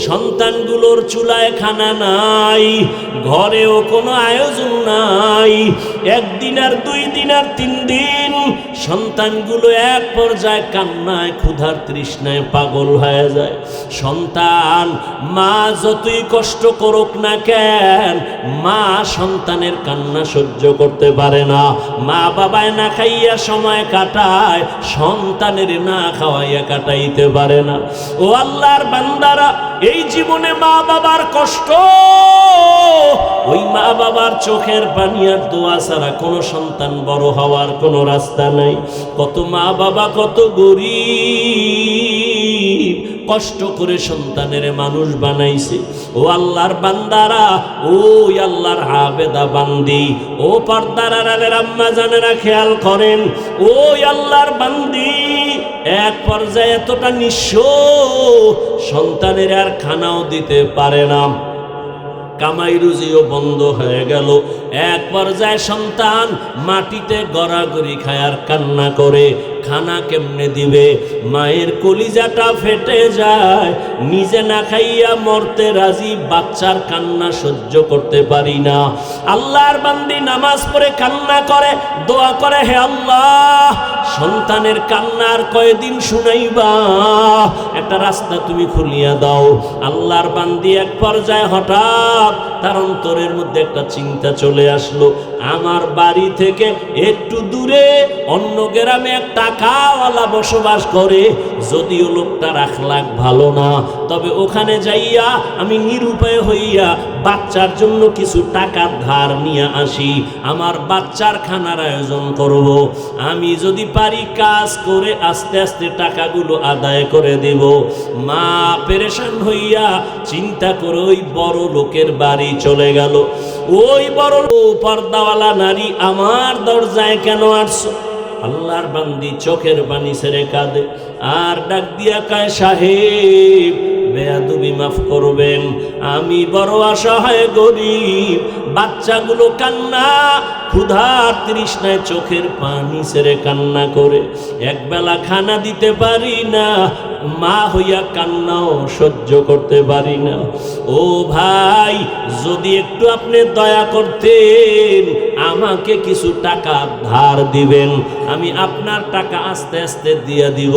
সন্তানগুলোর চুলায় খানা নাই, ঘরেও কোনো আয়োজন নাই। 1 দিন আর 2 দিন আর 3 দিন সন্তানগুলো এক পর্যায়ে কান্নায় ক্ষুধার তৃষ্ণায় পাগল হয়ে যায়। সন্তান মা যতই কষ্ট করুক না কেন, মা সন্তানের কান্না সহ্য করতে পারে না। মা বাবায় না খাইয়া সময় কাটায়, সন্তানের না খাওয়াইয়া কাটাইতে পারে না। ও আল্লাহর বান্দারা, এই জীবনে মা বাবার কষ্ট, ওই মা বাবার চোখের পানি আর দোয়া ছাড়া কোনো সন্তান বড় হওয়ার কোনো রাস্তা নাই। কত মা বাবা কত গরিব, কষ্ট করে সন্তানের মানুষ বানাইছে। ও আল্লাহর বান্দারা, ওই আল্লাহর আবেদা বান্দি, ও পর্দার আম্মা জানেরা খেয়াল করেন, ওই আল্লাহর বান্দি এক পর্যায়ে এতটা নিঃস্ব, সন্তানের আর খানাও দিতে পারে না, কামাই রুজিও বন্ধ হয়ে গেল। এক পর্যায়ে সন্তান মাটিতে গড়াগড়ি খায় আর কান্না করে, খানা কেমনে দিবে? মায়ের কলিজাটা ফেটে যায়, নিজে না খাইয়া মরতে রাজি, বাচ্চার কান্না সহ্য করতে পারি না। আল্লাহর বান্দি নামাজ পড়ে কান্না করে, দোয়া করে, হে আল্লাহ, সন্তানের কান্নার কয়দিন শুনাইবা, একটা রাস্তা তুমি খুলিয়া দাও। আল্লাহর বান্দি এক পর্যায়ে হঠাৎ তার অন্তরের মধ্যে একটা চিন্তা চলে আসলো, আমার বাড়ি থেকে একটু দূরে অন্য গ্রামে এক টাকাওয়ালা বসবাস করে, যদিও লোকটার আখলাক ভালো না, তবে ওখানে যাইয়া আমি নিরুপায় হইয়া বাচ্চার জন্য কিছু টাকা ধার নিয়ে আসি, আমার বাচ্চার খানার আয়োজন করব। আমি যদি পারি কাজ করে আস্তে আস্তে টাকাগুলো আদায় করে দেব। মা পেরেশান হইয়া চিন্তা করে ওই বড় লোকের বাড়ি চলে গেল। ওই বড় পর্দাওয়ালা নারী, আমার দরজায় কেন আসছো? আল্লাহর বান্দি চোখের পানি ছেড়ে কাঁদে আর ডাক দিয়া কয়, সাহেব বেয়াদবি মাফ করবেন, আমি বড় অসহায় গরিব, বাচ্চাগুলো কান্না ক্ষুধার তৃষ্ণায় চোখের পানি ছেড়ে কান্না করে, একবেলা খানা দিতে পারি না, মা হইয়া কান্নাও সহ্য করতে পারি না। ও ভাই, যদি একটু আপনি দয়া করতেন, আমাকে কিছু টাকা ধার দিবেন, আমি আপনার টাকা আস্তে আস্তে দিয়ে দিব,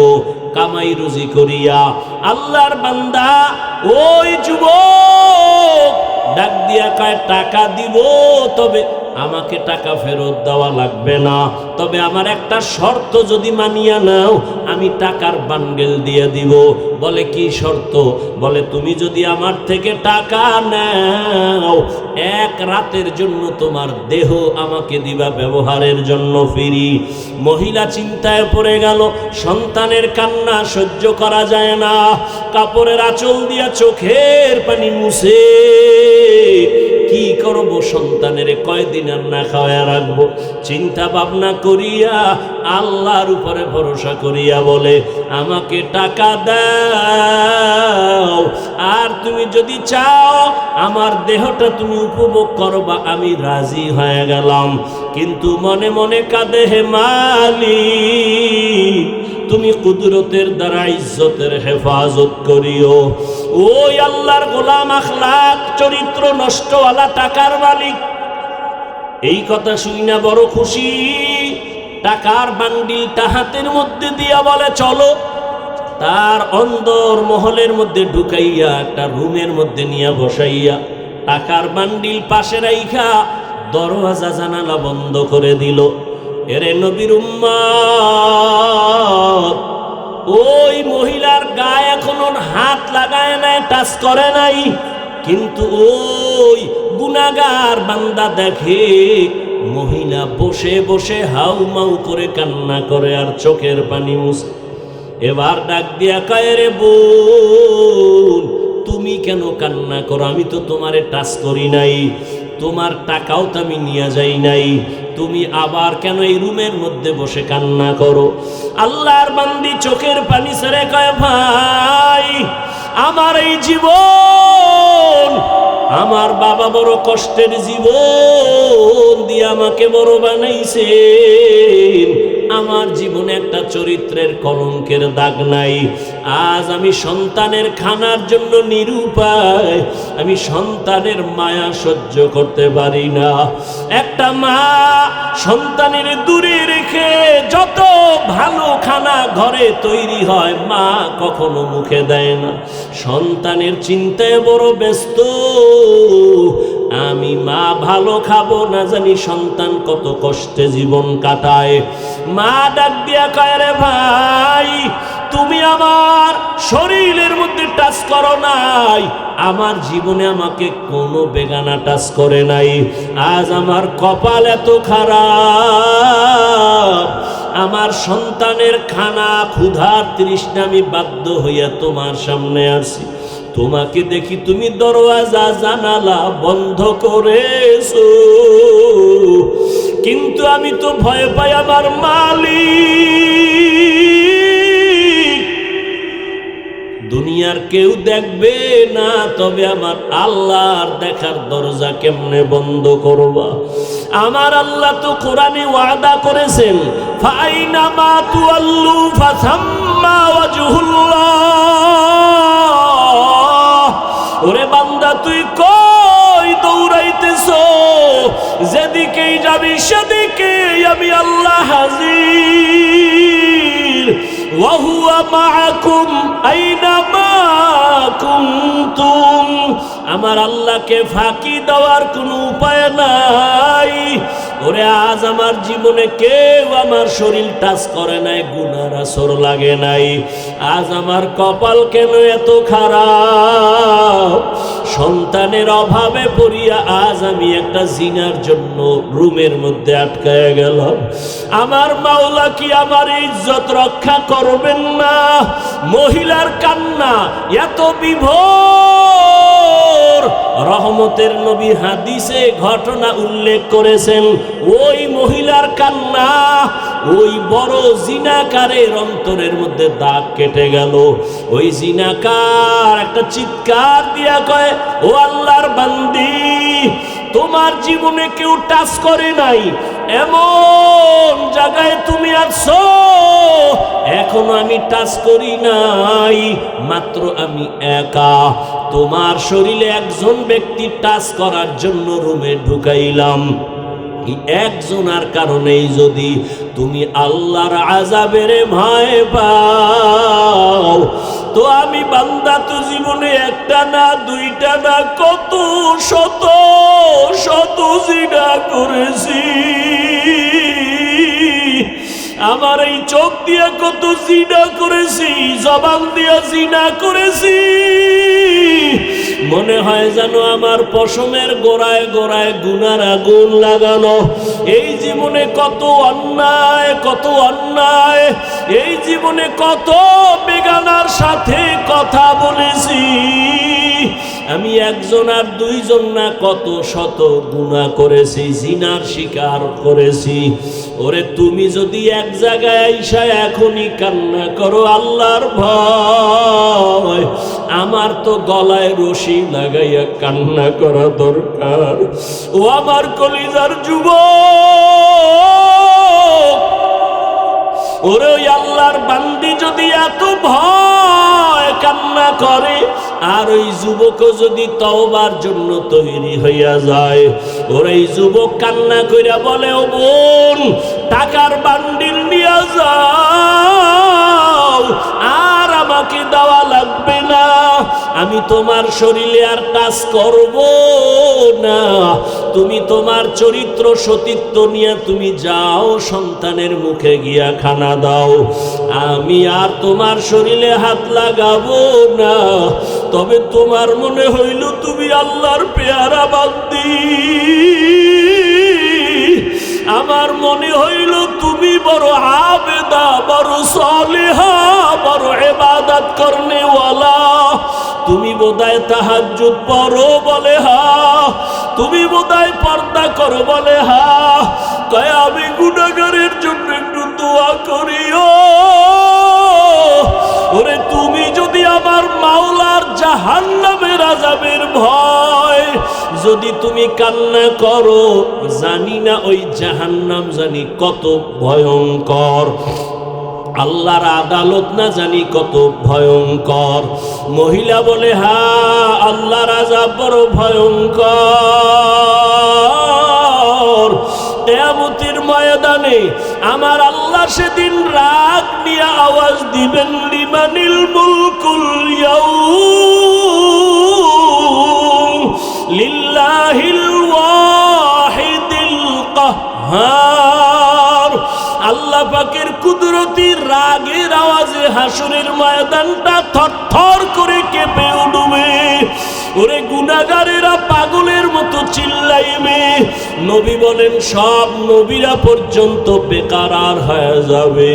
কামাই রুজি করিয়া। আল্লাহর বান্দা ওই যুবক ডাক দিয়া কয়, টাকা দিব, তবে আমাকে টাকা ফেরত দেওয়া লাগবে না, তবে আমার একটা শর্ত যদি মানিয়া নাও আমি টাকার বান্ডেল দিয়ে দিব। বলে কি শর্ত? বলে তুমি যদি আমার থেকে টাকা নাও, এক রাতের জন্য তোমার দেহ আমাকে দিবা ব্যবহারের জন্য ফ্রি। মহিলা চিন্তায় পড়ে গেল, সন্তানের কান্না সহ্য করা যায় না, কাপড়ের আঁচল দিয়া চোখের পানি মুছে কি করব, সন্তানের কয়দিন আর না খাওয়া রাখবো। চিন্তা ভাবনা করিয়া আল্লাহর উপরে ভরসা করিয়া বলে আমাকে টাকা দাও, আর তুমি যদি চাও আমার দেহটা তুমি উপভোগ করবা, আমি রাজি হয়ে গেলাম। কিন্তু মনে মনে কাঁদে, হে মালিক তুমি কুদরতের দ্বারা ইজ্জতের হেফাজত করিও। ওই আল্লাহর গোলাম আখলাক চরিত্র নষ্টওয়ালা টাকার মালিক এই কথা শুনি না বড় খুশি, টাকার বান্ডিলটা হাতের মধ্যে দিয়া বলে চলো। তার অন্দর মহলের মধ্যে ঢুকাইয়া একটা রুমের মধ্যে নিয়ে বসাইয়া টাকার বান্ডিল পাশে রাইখা দরওয়াজা জানালা বন্ধ করে দিল। এরে নবীর উম্মত, ওই মহিলার গায়ে এখনো হাত লাগায় নাই, টাচ করে নাই, কিন্তু ওই গুনাহগার বান্দা দেখে মহিলা বসে বসে হাউ মাউ করে কান্না করে আর চোখের পানি মুছে। এবার ডাক দিয়া কয়, রে বোন তুমি কেন কান্না করো? আমি তো তোমারে টাচ করি নাই, তোমার টাকাও তো আমি নিয়ে যাই নাই, তুমি আবার কেন এই রুমের মধ্যে বসে কান্না করো? আল্লাহর বান্দি চোখের পানি ছেড়ে কয়, ভাই আমার এই জীবন, আমার বাবা বড় কষ্টের জীবন দিয়ে আমাকে বড় বানাইছেন, আমার জীবনে একটা চরিত্রের কলঙ্কের দাগ নাই। আজ আমি সন্তানের খানার জন্য নিরুপায়, আমি সন্তানের মায়া সহ্য করতে পারি না। একটা মা সন্তানের দূরে রেখে যত ভালো খানা ঘরে তৈরি হয় মা কখনো মুখে দেয় না, সন্তানের চিন্তায় বড় ব্যস্ত। আমি মা ভালো খাবো না জানি সন্তান কত কষ্টে জীবন কাটায়। মা ডাক দিয়া কয়, রে ভাই তুমি আমার শরীরের মধ্যে টাচ করো নাই, আমার জীবনে আমাকে কোনো বেগানা টাচ করে নাই। আজ আমার কপাল এত খারাপ, আমার সন্তানের খানা ক্ষুধার তৃষ্ণা আমি বাধ্য হইয়া তোমার সামনে আসি। তোমাকে দেখি তুমি দরওয়াজা জানালা বন্ধ করেছো, কিন্তু আমি তো ভয় পাই আমার মালিক দুনিয়ার কেউ দেখবে না, তবে আমার আল্লাহর দেখার দরজা কেমনে বন্ধ করবা? আমার আল্লাহ তো কোরআনে ওয়াদা করেছেন, ফাইনামা তুআল্লু ফাসাম্মা ওয়াজহুল্লাহ। ওরে বান্দা তুই কই দৌড়াইতেছো? যেদিকেই যাবি সেদিকেই আমি আল্লাহ হাজির। ওয়াহুয়া মাআকুম আইনামা কুনতুম। আমার আল্লাহকে ফাঁকি দেওয়ার কোনো উপায় নাই। ওরে আজ আমার জীবনে কেউ আমার শরীর টাচ করে নাই, গুনার আসর লাগে নাই। আজ আমার কপাল কেন এত খারাপ? সন্তানের অভাবে পড়িয়া আজ আমি একটা জিনার জন্য রুমের মধ্যে আটকায় গেলাম। আমার মাওলা কি আমার ইজ্জত রক্ষা করবেন না? মহিলার কান্না এত বিভোর, রহমতের নবী হাদিসে ঘটনা উল্লেখ করেছেন। ওই মহিলার কান্না ওই বড় জিনাকারের অন্তরের মধ্যে দাগ কেটে গেল। ওই জিনাকার একটা চিৎকার দিয়া কয়, ও আল্লাহর বান্দি, তোমার জীবনে কেউ টাচ করে নাই, এমন জায়গায় তুমি আছো, এখনো আমি টাচ করি নাই, মাত্র আমি একা। তোমার শরীরে একজন ব্যক্তি টাচ করার জন্য রুমে ঢুকাইলাম, একজনের কারণেই যদি তুমি আল্লাহর আযাবের ভয় পাও, তো আমি বান্দা তো জীবনে একটা না দুইটা না কত শত শত জিনা করেছি। আমার এই চোখ দিয়া কত জিনা করেছি, জবান দিয়া জিনা করেছি। মনে হয় যেন আমার পশমের গোড়ায় গোড়ায় গুনার আগুন লাগানো। এই জীবনে কত অন্যায়, কত অন্যায়, এই জীবনে কত বেগানার সাথে কথা বলেছি। আমি একজন আর দুইজন না কত শত গুনাহ করেছি, জিনার শিকার করেছি। ওরে তুমি যদি এক জায়গায় আইসা এখনই কান্না করো আল্লাহর ভয়, আমার তো গলায় রশি লাগাইয়া কান্না করা দরকার। ও আমার কলিজার যুবক, ওরে ওই আল্লাহর বান্দি যদি এত ভয় কান্না করে, আর ওই যুবকও যদি তওবার জন্য তৈরি হইয়া যায়, ওরে এই যুবক কান্না কইরা বলে, ও বোন টাকার বান্ডিল নিয়ে যাও, আর আমাকে দেওয়া লাগবে না, আমি তোমার শরীরে আর টাচ করব না, তুমি তোমার চরিত্র সতীত্ব নিয়ে তুমি যাও, সন্তানের মুখে গিয়া খানা দাও, আমি আর তোমার শরীরে হাত লাগাবো না। তবে তোমার মনে হইল তুমি আল্লাহর পেয়ারা বান্দি, আমার মনে হইল তুমি বড় আবেদা, বড় সালেহা, বড় ইবাদত করনে ওয়ালা, তুমি বোধহয় তাহাজ্জুদ পড়ো বলে হা, তুমি বোধহয় পর্দা করো বলে হা, কয় আমি গুনাহগারের জন্য একটু দোয়া করিও। ওরে তুমি যদি আমার মাওলার জাহান্নামের আযাবের ভয় যদি তুমি কান্না করো, জানি না ওই জাহান্নাম জানি কত ভয়ঙ্কর, আল্লাহর আদালত না জানি কত ভয়ঙ্কর। মহিলা বলে, হ্যাঁ আল্লাহর আযাব বড় ভয়ঙ্কর। কিয়ামতের ময়দানে আমার আল্লাহ সেদিন রাগ নিয়ে আওয়াজ দিবেন, লিমানিল মুলকুল ইয়াউম লিল্লাহিল ওয়াহিদিল কাহ্হার। আল্লাহ পাকের কুদরতি রাগের আওয়াজে হাসরের ময়দানটা থরথর করে কেঁপে উঠবে। ওরে গুনাহগারেরা পাগলের মতো চিল্লাইবে। নবী বলেন সব নবীরা পর্যন্ত বেকারার হয়ে যাবে।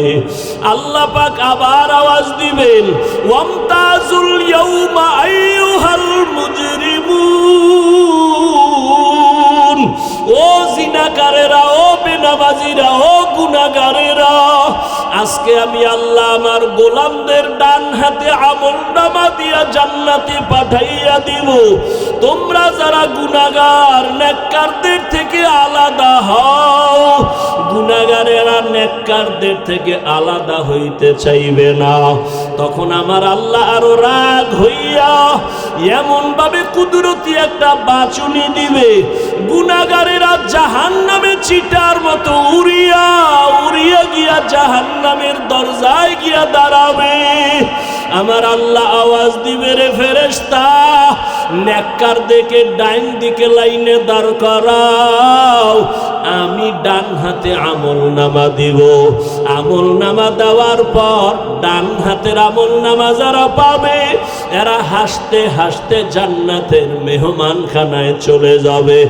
আল্লাহ পাক আবার আওয়াজ দিবেন, ওয়ামতাজুল ইয়াউমা আইয়ুহাল মুজরিমুন। ও জিনাকারেরা, ও বেনামাজিরা, ও গুনাহগারেরা, আজকে আমি আল্লাহ আমার গোলামদের ডান হাতে আমলনামা দিয়া জান্নাতে পাঠাইয়া দিব। তোমরা যারা গুনাহগার নেককারদের থেকে আলাদা হও। গুনাহগারেরা নেককারদের থেকে আলাদা হইতে চাইবে না। তখন আমার আল্লাহ আরো রাগ হইয়া এমন ভাবে কুদরতি একটা বাঁচুনি দিবে, গুনাহগারেরা জাহান্নামে চিটার মতো উড়িয়া উড়িয়া গিয়া জাহান্নামের দরজায় গিয়া দাঁড়াবে। আমার আল্লাহ আওয়াজ দিবে, রে ফেরেশতা, নেককার দিকে ডাইন দিকে লাইনে দাঁড় করাও, আমি ডান হাতে আমলনামা দিব। আমলনামা দেওয়ার পর ডান হাতের আমলনামা যারা পাবে, এরা হাসতে হাসতে জান্নাতের মেহমানখানায় চলে যাবে।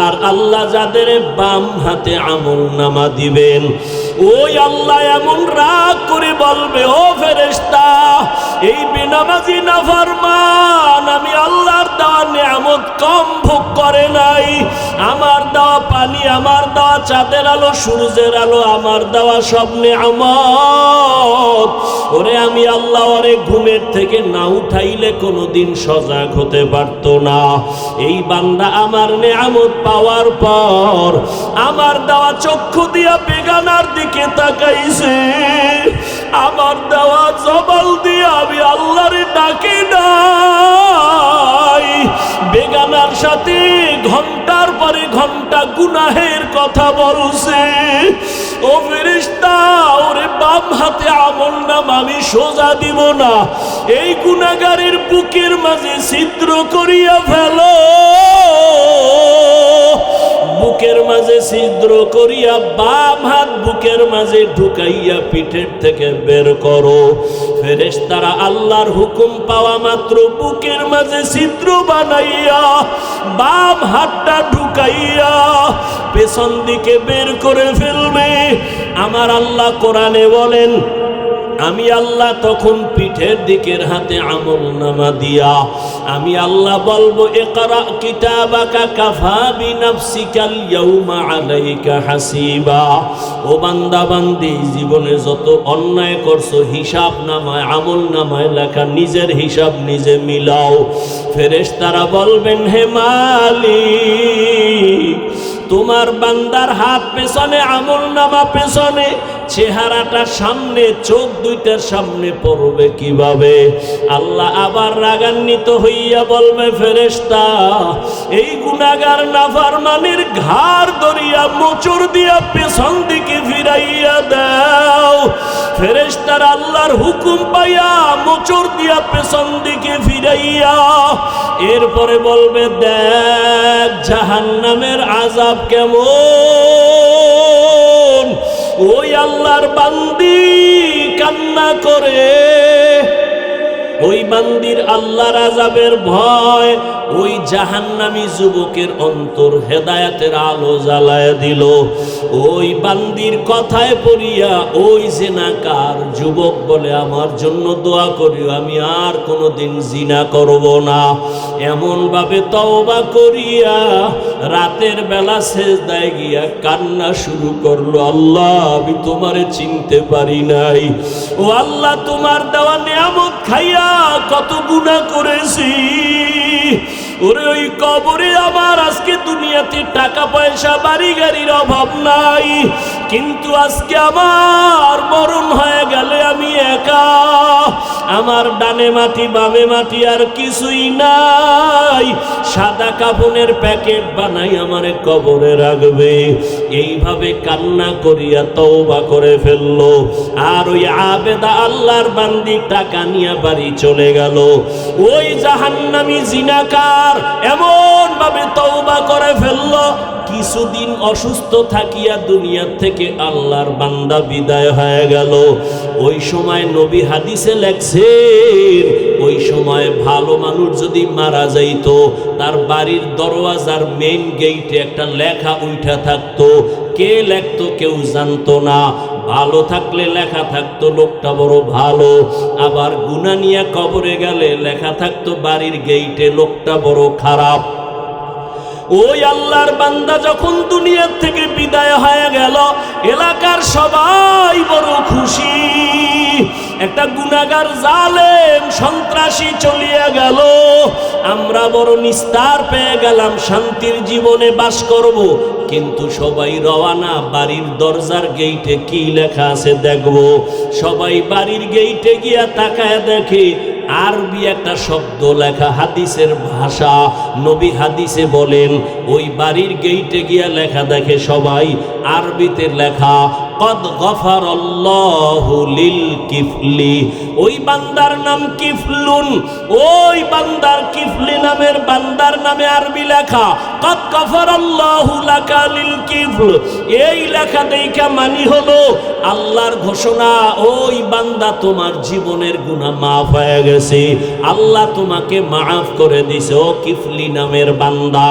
আর আল্লাহ যাদের বাম হাতে আমলনামা দিবেন, ওই আল্লাহ এমন রাগ করে বলবে, ও ফেরেশতা, এই বেনামাজি নাফরমান আমি আল্লাহর দেওয়া নিয়ামত কম ভোগ করে নাই। আমার দেওয়া পানি, আমার দেওয়া চাঁদের আলো, সূর্যের আলো, আমার দেওয়া সব নিয়ামত, ওরে আমি আল্লাহ ওরে ঘুমের থেকে না উঠাইলে কোনোদিন সজাগ হতে পারতো না। এই বান্দা আমার নিয়ামত পাওয়ার পর আমার দেওয়া চক্ষু দিয়া বেগানার দিকে তাকাইছে, আমার দেওয়া জবাল দিয়া আমি আল্লাহরে ডাকি নাই। বেগানার সাথে ঘন্টার পরে ঘন্টা গুনাহের কথা বলছে। ও ফেরেশতা, ওরে বাম হাতে আমলনামা আমি সোজা দিব না, এই গুনাহগারের বুকের মাঝে ছিদ্র করিয়া ফেলো, বুকের মাঝে ছিদ্র করিয়া বাম হাত বুকের মাঝে ঢুকাইয়া পিঠের থেকে বের করো। ফেরেশতারা আল্লাহর হুকুম পাওয়া মাত্র বুকের মাঝে ছিদ্র বানাইয়া বাম হাতটা ঢুকাইয়া পেছন দিকে বের করে ফেলবে। আমার আল্লাহ কোরআনে বলেন, আমি আল্লাহ তখন পিঠের দিকের হাতে আমলনামা দিয়া আমি আল্লাহ বলবো, ইকরা কিতাবাকা কাফা বিনাফসিকাল ইয়াউমা আলাইকা হাসিবা। ও বান্দা বান্দি, জীবনে যত অন্যায় করছো হিসাব নামায় আমলনামায় লেখা, নিজের হিসাব নিজে মিলাও। ফেরেশতারা বলবেন, হে মালিক, তোমার বান্দার হাত পেছনে আমলনামা পেছনে, চেহারাটা সামনে, চোখ দুইটার সামনে পড়বে কিভাবে? আল্লাহ আবার রাগান্বিত হইয়া বলবে, ফেরেশতা, এই গুনাহগার নাফরমানের ঘাড় ধরিয়া মোচড় দিয়া পেছন দিকে ফিরাইয়া দাও। ফেরেশতারা আল্লাহর হুকুম পাইয়া মোচড় দিয়া পেছন দিকে ফিরাইয়া এরপরে বলবে, দেখ জাহান্নামের আযাব কেমন। ওই আল্লাহর বান্দি কান্না করে, ওই বান্দির আল্লাহর আযাবের ভয় ওই জাহান্নামী যুবকের অন্তর হেদায়েতের আলো জ্বালায় দিল। ওই বান্দির কথায় পড়িয়া ওই জিনাকার যুবক বলে, আমার জন্য দোয়া করিও, আমি আর কোনোদিন জিনা করব না। এমন ভাবে তওবা করিয়া রাতের বেলা সেজদায় গিয়া কান্না শুরু করলো, আল্লাহ আমি তোমারে চিনতে পারি নাই, ও আল্লাহ তোমার দেওয়া নিয়ামত খাইয়া কত গুনাহ করেছি। ওরে ওই কবরে আমার আজকে দুনিয়াতে টাকা পয়সা বাড়ি গাড়ির অভাব নাই, কিন্তু আজকে আমার মরণ হয়ে গেলে আমি একা, আমার ডানে মাটি বামে মাটি আর কিছুই নাই, সাদা কাফনের প্যাকেট বানাই আমারে কবরে রাখবে। এইভাবে কান্না করিয়া তওবা করে ফেললো। আর ওই আবেদা আল্লাহর বান্দি টাকা নিয়ে বাড়ি চলে গেল। ওই জাহান্নামী জিনাকার এমন ভাবে তওবা করে ফেললো, কিছুদিন অসুস্থ থাকিয়া দুনিয়া থেকে আল্লাহর বান্দা বিদায় হয়ে গেল। ওই সময় নবী হাদিসে লেখছেন, ওই সময় ভালো মানুষ যদি মারা যাইতো, তার বাড়ির দরওয়াজার মেইন গেইটে একটা লেখা উঠা থাকতো। কে লেখতো কেউ জানতো না, ভালো থাকলে লেখা থাকতো লোকটা বড় ভালো, আবার গুনাহ নিয়ে কবরে গেলে লেখা থাকতো বাড়ির গেইটে লোকটা বড় খারাপ। ওই আল্লাহর বান্দা যখন দুনিয়ার থেকে বিদায় হয়ে গেল, এলাকার সবাই বড় খুশি। একটা গুনাহগার জালেম সন্ত্রাসী চলিয়া গেল, আমরা বড় নিস্তার পেয়ে গেলাম, শান্তির জীবনে বাস করব। কিন্তু সবাই রওয়ানা, বাড়ির দরজার গেইটে কি লেখা আছে দেখব। সবাই বাড়ির গেইটে গিয়া তাকায় দেখে আরবি একটা শব্দ লেখা, হাদিসের ভাষা। নবী হাদিসে বলেন, ওই বাড়ির গেইটে গিয়া লেখা দেখে সবাই আরবিতে লেখা, কদ গফারাল্লাহু লিল কিফলি। ওই বান্দার নাম কিফলুন, ওই বান্দার কিফলি নামের বান্দার নামে আরবি লেখা, কদ গফারাল্লাহু লাকা লিল কিফল। এই লেখা দেখা মানি হলো আল্লাহর ঘোষণা, ওই বান্দা তোমার জীবনের গুনাহ মাফ হয়ে গেছে, আল্লাহ তোমাকে মাফ করে দিছে। ও কিফলি নামের বান্দা,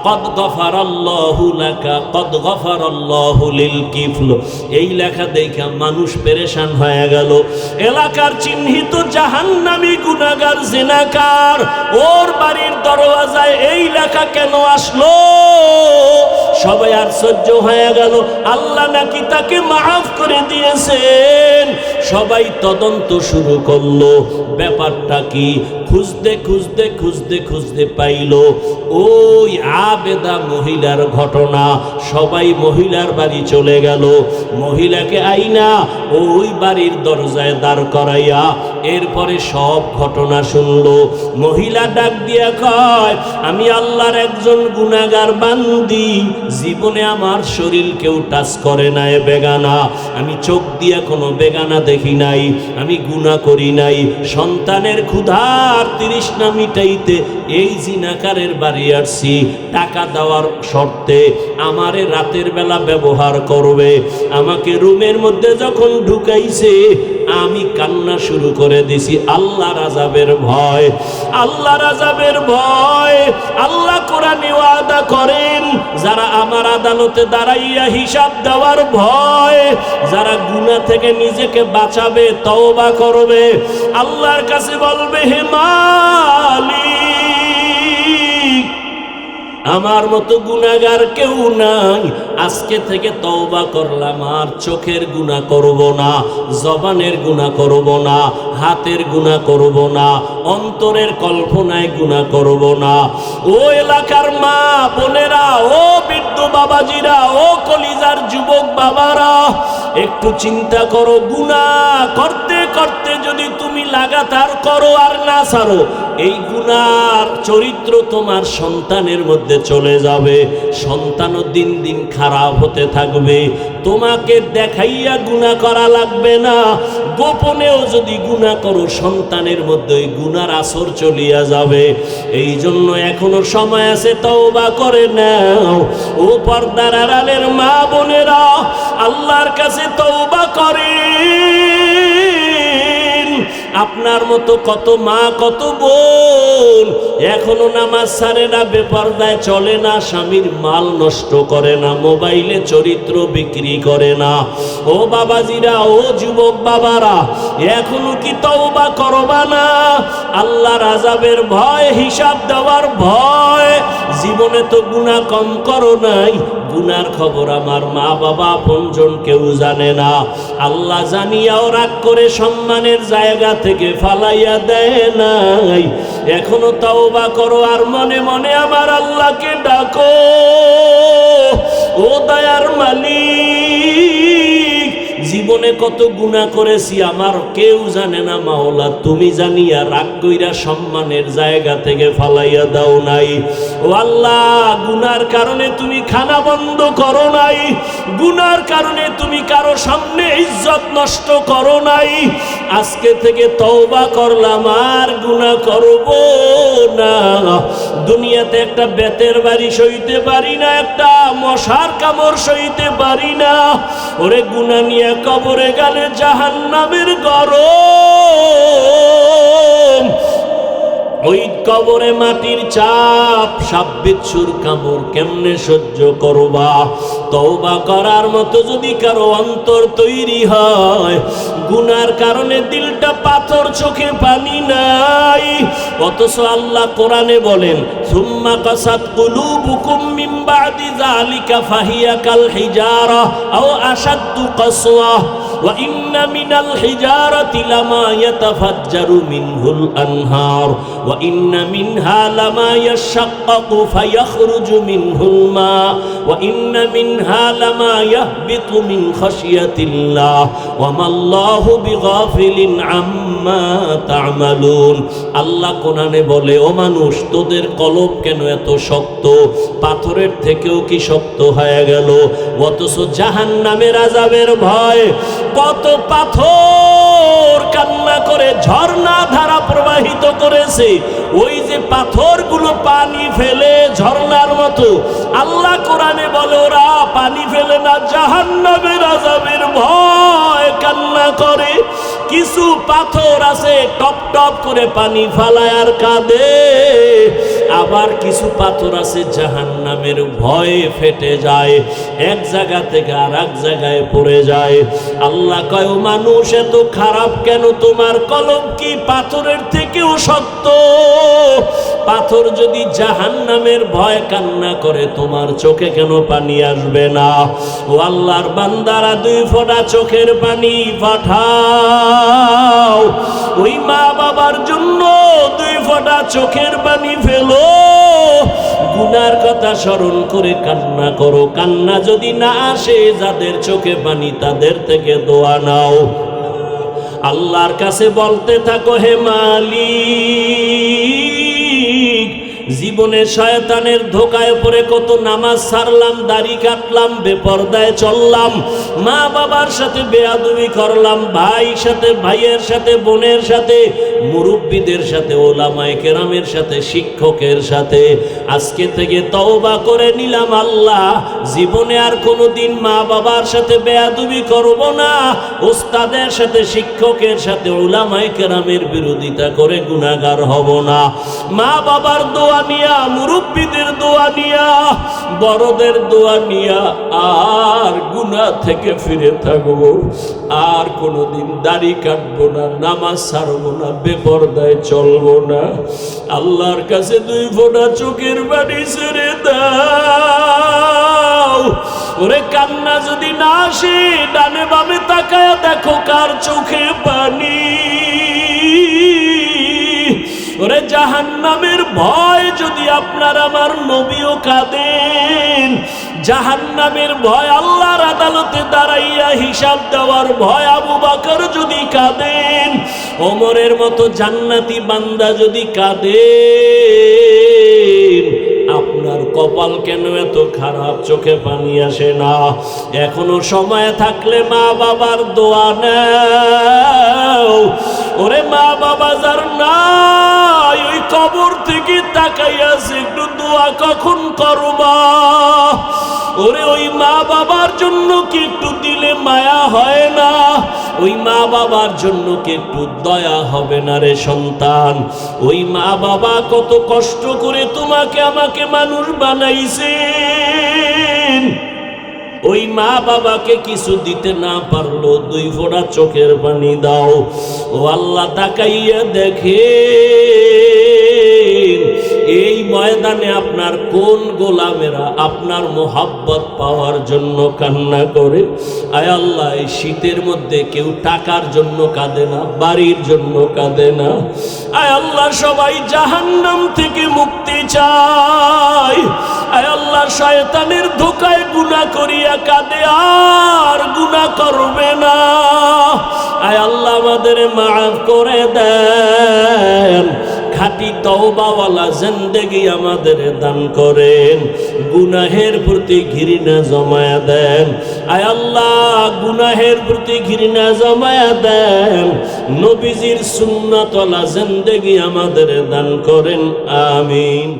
কদ গফারাল্লাহু লাকা, কদ গফারাল্লাহু লিল কিফল। এই লেখা দেখা মানুষ পেরেশান হয়ে গেল। এলাকার চিহ্নিত জাহান্নামী গুনাহগার জিনাকার, ওর বাড়ির দরওয়াজায় এই লেখা কেন আসলো? সবাই আশ্চর্য হয়ে গেল, আল্লাহ নাকি তাকে মাফ করে দিয়েছেন। সবাই তদন্ত শুরু করলো, ব্যাপারটা কি? খুঁজতে খুঁজতে খুঁজতে খুঁজতে পাইল ওই আবেদা মহিলার ঘটনা। সবাই মহিলার বাড়ি চলে গেল, মহিলাকে আইনা ওই বাড়ির দরজায় দাঁড় করাইয়া এরপরে সব ঘটনা শুনলো। মহিলা ডাক দিয়া কয়, আমি আল্লাহর একজন গুনাহগার বান্দি, জীবনে আমার শরীর কেউ টাচ করে নাই বেগানা, আমি চোখ দিয়ে কোনো বেগানা দেখি নাই, আমি গুনাহ করি নাই, সন্তানের ক্ষুধার তৃষ্ণা মিটাইতে এই জিনাকারের বাড়ি আসছি, টাকা দেওয়ার শর্তে আমারে রাতের বেলা ব্যবহার করবে। আমাকে রুমের মধ্যে যখন ঢুকাইছে আমি কান্না শুরু করে দিছি আল্লাহর আযাবের ভয়, আল্লাহর আযাবের ভয়। আল্লাহ কোরআনে ওয়াদা করেন, যারা আমার আদালতে দাঁড়াইয়া হিসাব দেওয়ার ভয়, যারা গুনাহ থেকে নিজেকে বাঁচাবে, তওবা করবে, আল্লাহর কাছে বলবে, হে মালিক, আমার মতো গুনাহগার কেউ নাই, আজকে থেকে তওবা করলাম, আর চোখের গুনাহ করব না, জবানের গুনাহ করব না, হাতের গুনাহ করব না, অন্তরের কল্পনায় গুনাহ করব না। ও এলাকার মা বোনেরা, ও বৃদ্ধ বাবাজিরা, ও কলিজার যুবক বাবারা, একটু চিন্তা করো, গুনাহ করতে করতে যদি তুমি লাগাতার করো আর না ছাড়ো, এই গুনার চরিত্র তোমার সন্তানের মধ্যে চলে যাবে, সন্তানও দিন দিন খারাপ হতে থাকবে। তোমাকে দেখাইয়া গুনাহ করা লাগবে না, গোপনেও যদি গুনাহ করো সন্তানের মধ্যে ওই গুনার আসর চলিয়া যাবে। এই জন্য এখনো সময় আছে, তওবা করে নাও। ও পর্দার আড়ালের মা বোনেরা, আল্লাহর কাছে তওবা করেন। আপনার মতো কত মা কত বোন এখনো নামাজ ছাড়ে না, বেপরদায় চলে না, স্বামীর মাল নষ্ট করে না, মোবাইলে চরিত্র বিক্রি করে না। ও বাবাজিরা, ও যুবক বাবারা, এখনো কি তওবা করবা না? আল্লাহর আযাবের ভয়, হিসাব দেওয়ার ভয়। জীবনে তো গুনাহ কম করো নাই, গুনার খবর আমার মা বাবা আপনজন কেউ জানে না। আল্লাহ জানিয়াও রাগ করে সম্মানের জায়গা থেকে ফালাইয়া দেয় নাই। এখনো তওবা করো আর মনে মনে আমার আল্লাহকে ডাকো, ও দয়ার মালিক, জীবনে কত গুনাহ করেছি আমার কেউ জানে না, মাওলা তুমি জানিয়া রাগ কইরা সম্মানের জায়গা থেকে ফালাইয়া দাও নাই। ও আল্লাহ, গুনার কারণে তুমি খানা বন্ধ করো নাই, গুনার কারণে তুমি কারো সামনে ইজ্জত নষ্ট করো নাই। আজকে থেকে তওবা করলাম, আর গুনাহ করব না। দুনিয়াতে একটা বেতের বাড়ি সইতে পারি না, একটা মশার কামড় সইতে পারি না। ওরে গুনাহ নিয়ে কবরে গেলে জাহান্নামের গরম, ওই কবরে মাটির চাপ, সাপ বিচ্ছুর কামড় কেমনে সহ্য করবা? তওবা করার মতো যদি কারো অন্তর তৈরি হয়, গুনার কারণে দিলটা পাথর, চোখে পানি নাই, অথচ আল্লাহ কোরআনে বলেন, সুম্মা কাসাত কুলুবুকুম মিন বাদি যালিকা ফাহিয়া কাল হিজারা আও আশাদ্দু কাসওয়া ওয়া ইন্না মিনাল হিজারাতি লামা ইয়াতাফাজ্জারু মিনহুল আনহার ওয়া ইন্না মিনহা লামা ইয়াশাক্কাকু ফায়াখরুজু মিনহুল মা ওয়া ইন্না মিনহা লামা ইয়াহবিতু মিন খাশিয়াতিল্লাহ ওয়া মাল্লাহু বিগাফিলিন আম্মা তা'মালুন। আল্লাহ কোরআনে বলে, ও মানুষ, তোদের কলব কেন এত শক্ত? পাথরের থেকেও কি শক্ত হয়ে গেল? অথচ জাহান্নামের আযাবের ভয়, কত পাথর কান্না করে ঝর্ণা ধারা প্রবাহিত করেছে, ওই যে পাথরগুলো পানি ফেলে ঝর্ণার মতো। আল্লাহ কোরআনে বলে, ওরা পানি ফেলে না, জাহান্নামের আযাবের ভয় কান্না করে। কিছু পাথর আছে টপ টপ করে পানি ফালায় আর কাঁদে। আবার কিছু পাথর আছে জাহান্নামের ভয়ে ফেটে যায়, এক জায়গা থেকে আর এক জায়গায় পড়ে যায়। আল্লাহ কয়, ও মানুষ এত খারাপ কেন? তোমার কলম কি পাথরের থেকেও শক্ত? পাথর যদি জাহান্নামের ভয় কান্না করে, তোমার চোখে কেন পানি আসবে না? ও আল্লাহর বান্দারা, 2 ফোঁটা চোখের পানি পাঠাও। ওই মা বাবার জন্য 2 ফোঁটা চোখের পানি ফেলো। গুনার কথা স্মরণ করে কান্না করো। কান্না যদি না আসে, যাদের চোখে পানি তাদের থেকে দোয়া নাও। আল্লাহর কাছে বলতে থাকো, হে মালিক, জীবনে শয়তানের ধোকায় পড়ে কত নামাজ ছাড়লাম, দাড়ি কাটলাম, বেপরদায় চললাম, মা বাবার সাথে বেয়াদবি করলাম, ভাইয়ের সাথে, ভাইয়ের সাথে, বোনের সাথে, মুরব্বীদের সাথে, ওলামায়ে কেরামের সাথে, শিক্ষকের সাথে। আজকে থেকে তওবা করে নিলাম, আল্লাহ জীবনে আর কোনোদিন মা বাবার সাথে বেয়াদবি করব না, ওস্তাদের সাথে, শিক্ষকের সাথে, ওলামায়ে কেরামের বিরোধিতা করে গুনাহগার হব না। মা বাবার দোয়া নিয়া, মুরব্বীদের দোয়া নিয়া, বড়দের দোয়া নিয়া আর গুনাহ থেকে ফিরে থাকবো। আর কোনোদিন দাড়ি কাটবো না, নামাজ ছাড়বো না, বেপরদায় চলবো না। আল্লাহর কাছে 2 ফোঁটা চোখের পানি ছেড়ে দাও। ওরে কান্না যদি না আসে, ডানে বামে তাকায়া দেখো কার চোখে পানি। ওরে জাহান্নামের ভয় যদি আপনার আমার নবীও কাঁদেন, জাহান্নামের ভয়, আল্লাহর আদালতে দাঁড়াইয়া হিসাব দেওয়ার ভয় আবু বকর যদি কাঁদেন, ওমরের মতো জান্নাতি বান্দা যদি কাঁদেন, আপনার কপাল কেন এত খারাপ? চোখে পানি আসে না? এখনো সময় থাকলে মা বাবার দোয়া নাও। ওরে মা বাবা যার নাই, ওই কবর থেকে তাকাইয়াছে, একটু দোয়া কখন করবা? ওরে ওই মা বাবার জন্য কি একটু দিলে মায়া হয় না? ওই মা বাবার জন্য কি একটু দয়া হবে না রে সন্তান? ওই মা বাবা কত কষ্ট করে তোমাকে আমাকে মানুষ বানাইছেন। ওই মা বাবাকে কিছু দিতে না পারলো, 2 ফোঁটা চোখের পানি দাও। ও আল্লাহ, তাকাইয়া দেখেন এই ময়দানে আপনার কোন গোলামেরা আপনার মোহাব্বত পাওয়ার জন্য কান্না করে। আয় আল্লাহ, এই শীতের মধ্যে কেউ টাকার জন্য কাঁদে না, বাড়ির জন্য কাঁদে না। আয় আল্লাহ, সবাই জাহান্নাম থেকে মুক্তি চায়। আয় আল্লাহ, শয়তানের ধোকায় গুনাহ করিয়া কাঁদে, আর গুনাহ করবে না। আয় আল্লাহ, আমাদের মাফ করে দেন। খাঁটি তওবাওয়ালা জিন্দেগি আমাদের দান করেন। গুনাহের প্রতি ঘৃণা জমায়া দেন। আয় আল্লাহ, গুনাহের প্রতি ঘৃণা জমায়া দেন। নবীজির সুন্নাতওয়ালা জিন্দেগি আমাদের দান করেন। আমিন।